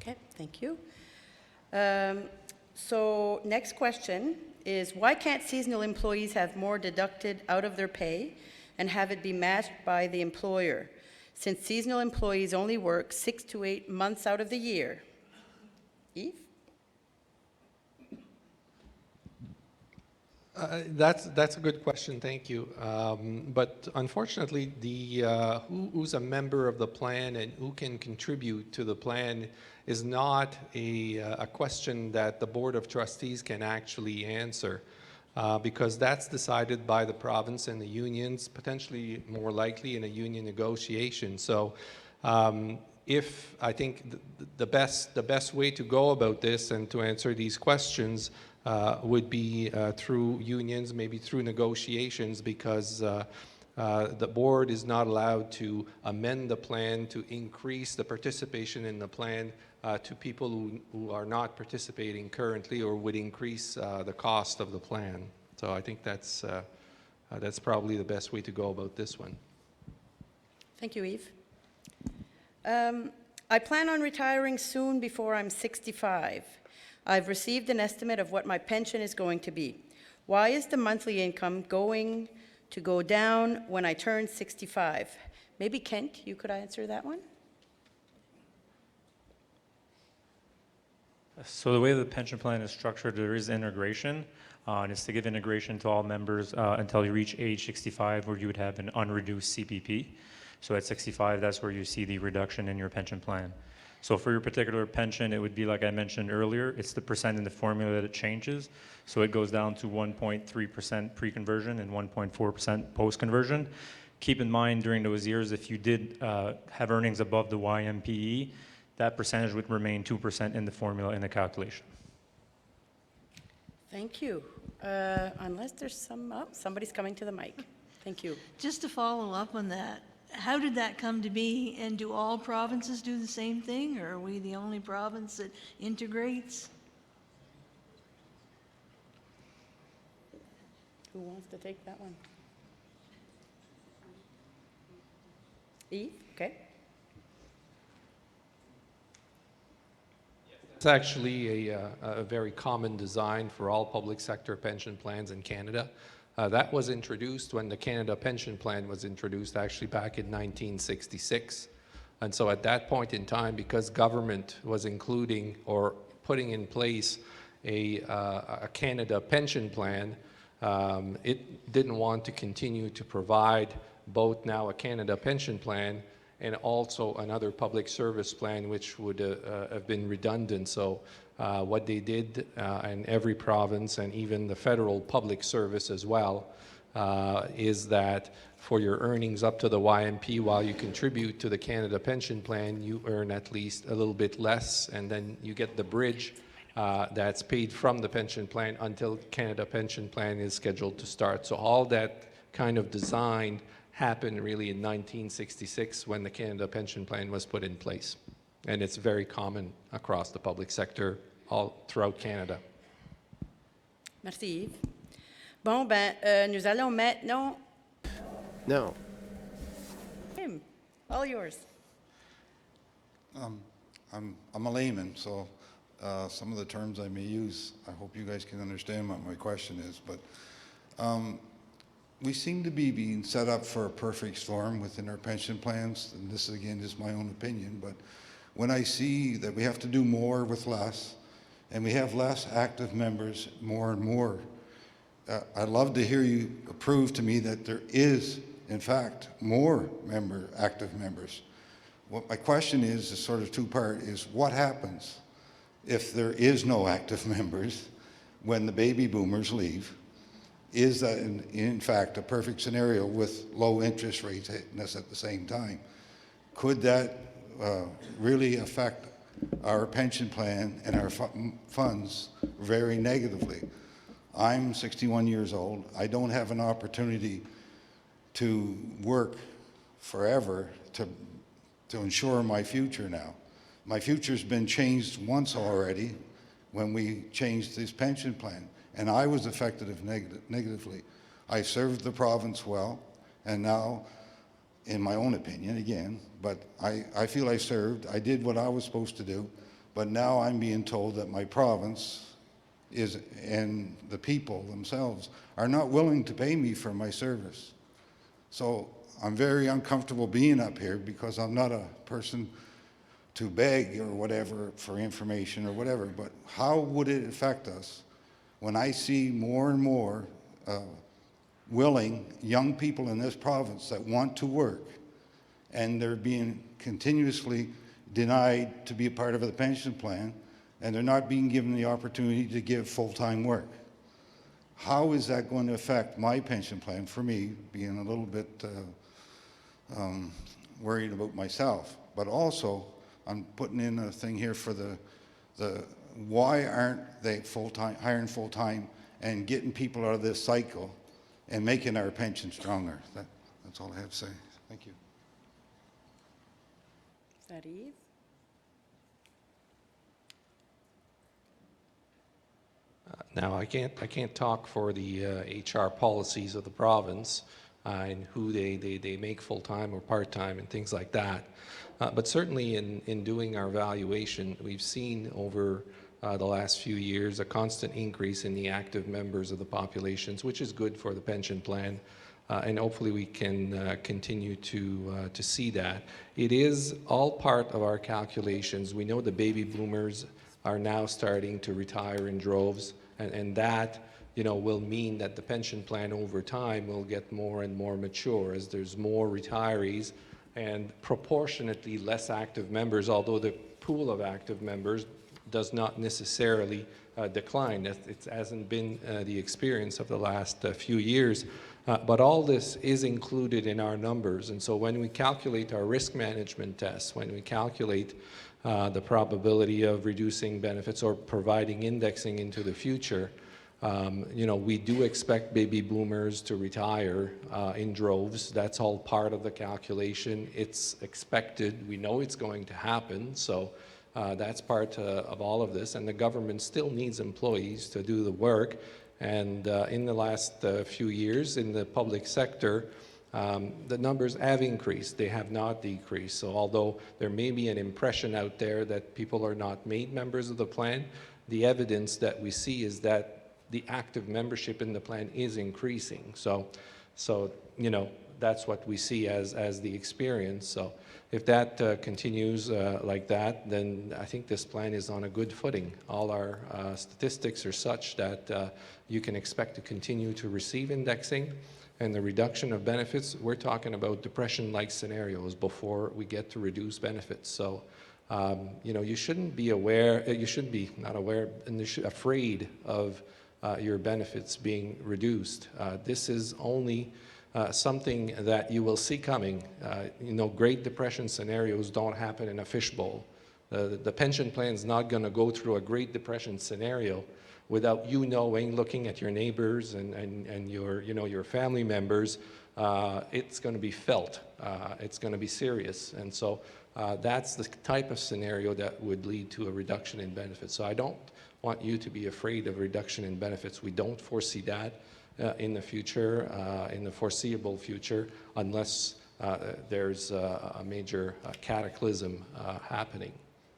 Okay, thank you. So next question is, why can't seasonal employees have more deducted out of their pay and have it be matched by the employer, since seasonal employees only work 6 to 8 months out of the year? Yves? That's a good question, thank you. But unfortunately, who's a member of the plan and who can contribute to the plan is not a question that the Board of Trustees can actually answer, because that's decided by the province and the unions, potentially more likely in a union negotiation. So if I think the best way to go about this and to answer these questions would be through unions, maybe through negotiations, because the board is not allowed to amend the plan to increase the participation in the plan to people who are not participating currently, or would increase the cost of the plan. So I think that's probably the best way to go about this one. Thank you, Yves. I plan on retiring soon before I'm 65. I've received an estimate of what my pension is going to be. Why is the monthly income going to go down when I turn 65? Maybe Kent, you could answer that one? So the way the pension plan is structured, there is integration, and it's to give integration to all members until you reach age 65, where you would have an unreduced CPP. So at 65, that's where you see the reduction in your pension plan. So for your particular pension, it would be like I mentioned earlier, it's the percent in the formula that it changes. So it goes down to 1.3% pre-conversion and 1.4% post-conversion. Keep in mind, during those years, if you did have earnings above the YMPE, that percentage would remain 2% in the formula in the calculation. Thank you. Unless there's somebody's coming to the mic. Thank you. Just to follow up on that, how did that come to be, and do all provinces do the same thing, or are we the only province that integrates? Who wants to take that one? Yves, okay. It's actually a very common design for all public sector pension plans in Canada. That was introduced when the Canada Pension Plan was introduced, actually back in 1966. And so at that point in time, because government was including or putting in place a Canada pension plan, it didn't want to continue to provide both now a Canada pension plan and also another public service plan, which would have been redundant. So what they did in every province and even the federal public service as well is that for your earnings up to the YMP, while you contribute to the Canada pension plan, you earn at least a little bit less, and then you get the bridge that's paid from the pension plan until Canada pension plan is scheduled to start. So all that kind of design happened really in 1966 when the Canada pension plan was put in place. And it's very common across the public sector all throughout Canada. Merci Yves. Bon, ben, nous allons maintenant... Now, Tim, all yours. I'm a layman, so some of the terms I may use, I hope you guys can understand what my question is, but we seem to be being set up for a perfect storm within our pension plans, and this again is my own opinion, but when I see that we have to do more with less, and we have less active members more and more, I'd love to hear you prove to me that there is, in fact, more active members. What my question is sort of two-part, is what happens if there is no active members when the baby boomers leave? Is that, in fact, a perfect scenario with low interest rates hitting us at the same time? Could that really affect our pension plan and our funds very negatively? I'm 61 years old. I don't have an opportunity to work forever to ensure my future now. My future's been changed once already when we changed this pension plan, and I was affected negatively. I served the province well, and now, in my own opinion, again, but I feel I served. I did what I was supposed to do, but now I'm being told that my province and the people themselves are not willing to pay me for my service. So I'm very uncomfortable being up here because I'm not a person to beg or whatever for information or whatever, but how would it affect us when I see more and more willing young people in this province that want to work, and they're being continuously denied to be a part of the pension plan, and they're not being given the opportunity to give full-time work? How is that going to affect my pension plan, for me, being a little bit worried about myself? But also, I'm putting in a thing here for the why aren't they hiring full-time and getting people out of this cycle and making our pension stronger? That's all I have to say. Thank you. Is that Yves? Now, I can't talk for the HR policies of the province and who they make full-time or part-time and things like that. But certainly in doing our evaluation, we've seen over the last few years a constant increase in the active members of the populations, which is good for the pension plan. And hopefully we can continue to see that. It is all part of our calculations. We know the baby boomers are now starting to retire in droves, and that, you know, will mean that the pension plan over time will get more and more mature as there's more retirees and proportionately less active members, although the pool of active members does not necessarily decline. It hasn't been the experience of the last few years. But all this is included in our numbers. And so when we calculate our risk management tests, when we calculate the probability of reducing benefits or providing indexing into the future, you know, we do expect baby boomers to retire in droves. That's all part of the calculation. It's expected. We know it's going to happen. So that's part of all of this. And the government still needs employees to do the work. And in the last few years in the public sector, the numbers have increased. They have not decreased. So although there may be an impression out there that people are not made members of the plan, the evidence that we see is that the active membership in the plan is increasing. So you know, that's what we see as the experience. So if that continues like that, then I think this plan is on a good footing. All our statistics are such that you can expect to continue to receive indexing, and the reduction of benefits, we're talking about depression-like scenarios before we get to reduce benefits. So, you know, you shouldn't be aware, you should be not aware, and afraid of your benefits being reduced. This is only something that you will see coming. You know, Great Depression scenarios don't happen in a fishbowl. The pension plan is not going to go through a Great Depression scenario without you knowing, looking at your neighbors and your, you know, your family members. It's going to be felt. It's going to be serious. And so that's the type of scenario that would lead to a reduction in benefits. So I don't want you to be afraid of reduction in benefits. We don't foresee that in the future, in the foreseeable future, unless there's a major cataclysm happening.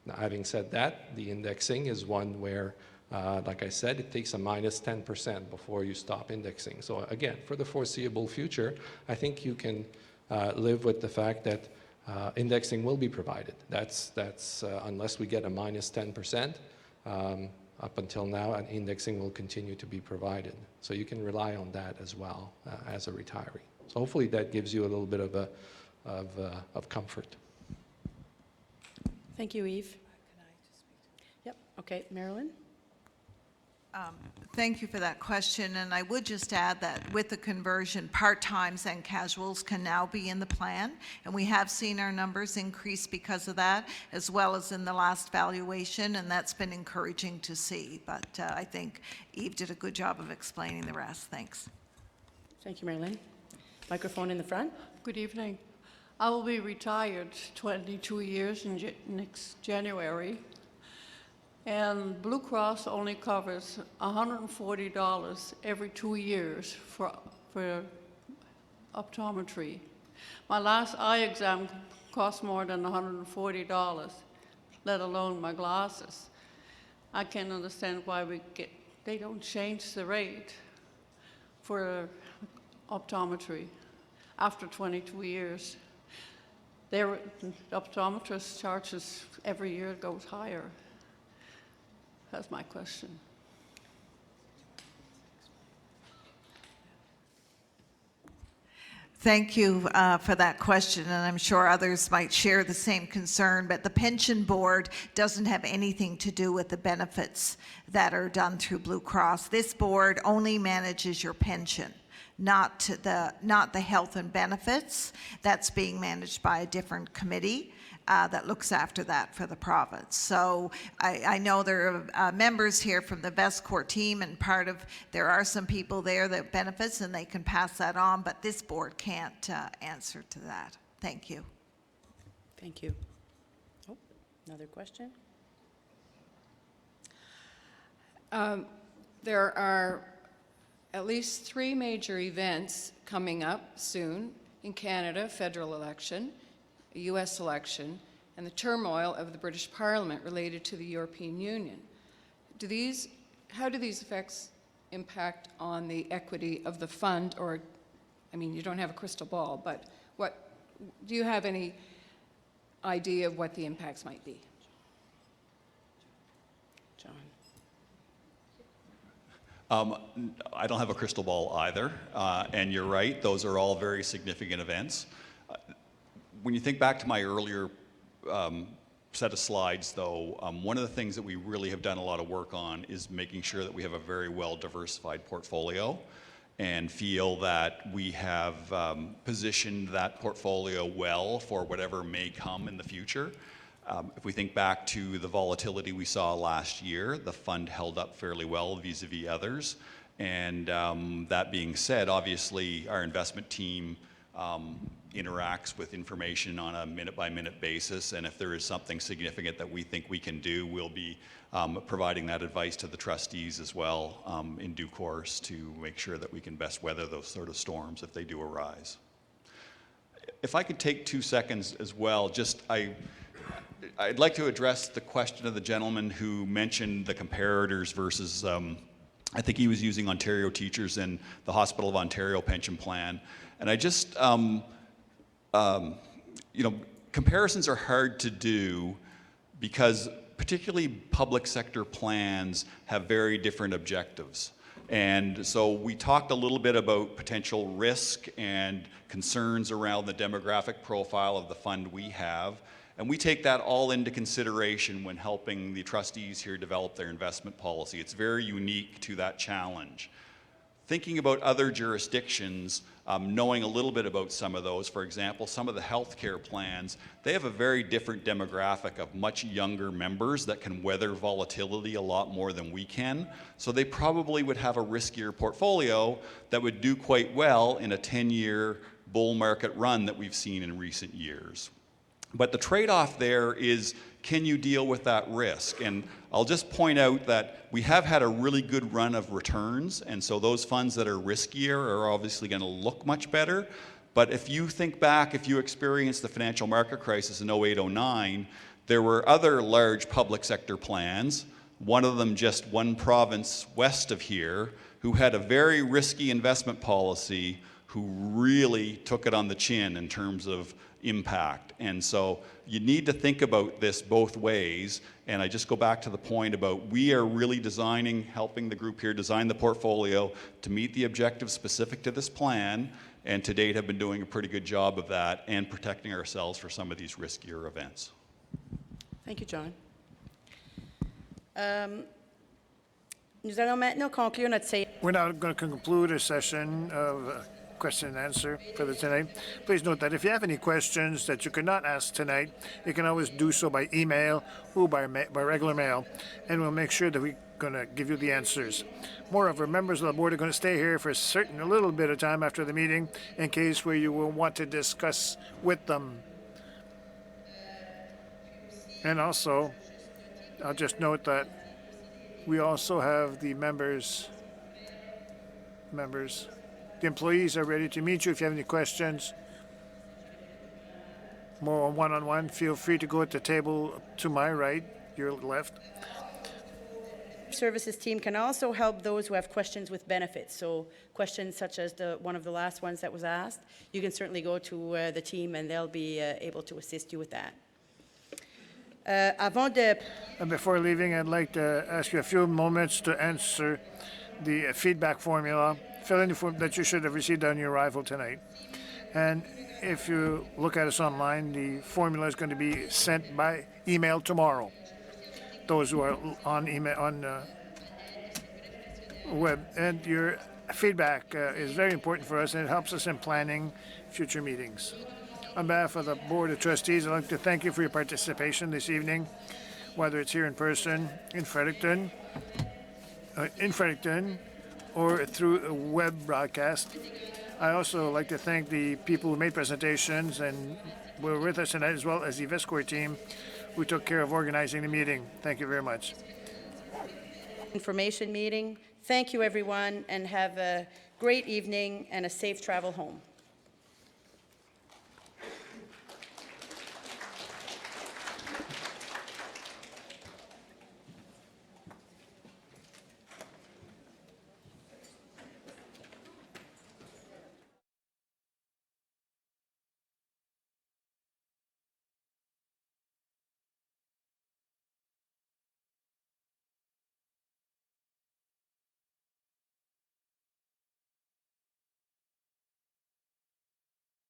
Now, having said that, the indexing is one where, like I said, it takes a minus 10% before you stop indexing. So again, for the foreseeable future, I think you can live with the fact that indexing will be provided. That's unless we get a minus 10%, up until now, and indexing will continue to be provided. So you can rely on that as well as a retiree. So hopefully that gives you a little bit of comfort. Thank you, Eve. Yep, okay, Marilyn? Thank you for that question, and I would just add that with the conversion, part-times and casuals can now be in the plan, and we have seen our numbers increase because of that, as well as in the last valuation, and that's been encouraging to see. But I think Eve did a good job of explaining the rest. Thanks. Thank you, Marilyn. Microphone in the front. Good evening. I will be retired 22 years in next January. And Blue Cross only covers $140 every 2 years for optometry. My last eye exam cost more than $140, let alone my glasses. I can't understand why they don't change the rate for optometry after 22 years. The optometrist charges every year it goes higher. That's my question. Thank you for that question, and I'm sure others might share the same concern, but the pension board doesn't have anything to do with the benefits that are done through Blue Cross. This board only manages your pension, not the health and benefits. That's being managed by a different committee that looks after that for the province. So I know there are members here from the VestCore team, and there are some people there that benefits, and they can pass that on, but this board can't answer to that. Thank you. Thank you. Oh, another question? There are at least 3 major events coming up soon in Canada: federal election, a U.S. election, and the turmoil of the British Parliament related to the European Union. How do these effects impact on the equity of the fund? Or, I mean, you don't have a crystal ball, but do you have any idea of what the impacts might be? John. I don't have a crystal ball either, and you're right, those are all very significant events. When you think back to my earlier set of slides, though, one of the things that we really have done a lot of work on is making sure that we have a very well diversified portfolio, and feel that we have positioned that portfolio well for whatever may come in the future. If we think back to the volatility we saw last year, the fund held up fairly well vis-a-vis others. And that being said, obviously our investment team interacts with information on a minute-by-minute basis, and if there is something significant that we think we can do, we'll be providing that advice to the trustees as well in due course to make sure that we can best weather those sort of storms if they do arise. If I could take 2 seconds as well, I'd like to address the question of the gentleman who mentioned the comparators versus, I think he was using Ontario teachers and the Hospital of Ontario pension plan. And I just, comparisons are hard to do because particularly public sector plans have very different objectives. And so we talked a little bit about potential risk and concerns around the demographic profile of the fund we have. And we take that all into consideration when helping the trustees here develop their investment policy. It's very unique to that challenge. Thinking about other jurisdictions, knowing a little bit about some of those, for example, some of the healthcare plans, they have a very different demographic of much younger members that can weather volatility a lot more than we can. So they probably would have a riskier portfolio that would do quite well in a 10-year bull market run that we've seen in recent years. But the trade-off there is, can you deal with that risk? And I'll just point out that we have had a really good run of returns, and so those funds that are riskier are obviously going to look much better. But if you think back, if you experienced the financial market crisis in 08-09, there were other large public sector plans, one of them just one province west of here, who had a very risky investment policy, who really took it on the chin in terms of impact. And so you need to think about this both ways. And I just go back to the point about we are really helping the group here design the portfolio to meet the objectives specific to this plan, and to date have been doing a pretty good job of that and protecting ourselves for some of these riskier events. Thank you, John. Nous allons maintenant conclure notre séance. We're now going to conclude a session of question and answer for tonight. Please note that if you have any questions that you could not ask tonight, you can always do so by email or by regular mail, and we'll make sure that we're going to give you the answers. Moreover, members of the board are going to stay here for a little bit of time after the meeting in case where you will want to discuss with them. And also, I'll just note that we also have the members. The employees are ready to meet you if you have any questions. More one-on-one, feel free to go at the table to my right, your left. Services team can also help those who have questions with benefits. So questions such as one of the last ones that was asked, you can certainly go to the team and they'll be able to assist you with that. And before leaving, I'd like to ask you a few moments to answer the feedback formula. Fill in the form that you should have received on your arrival tonight. And if you look at us online, the formula is going to be sent by email tomorrow. Those who are on email on web, and your feedback is very important for us, and it helps us in planning future meetings. On behalf of the Board of Trustees, I'd like to thank you for your participation this evening, whether it's here in person in Fredericton, or through a web broadcast. I also like to thank the people who made presentations and were with us tonight, as well as the VestCore team who took care of organizing the meeting. Thank you very much. Information meeting. Thank you, everyone, and have a great evening and a safe travel home.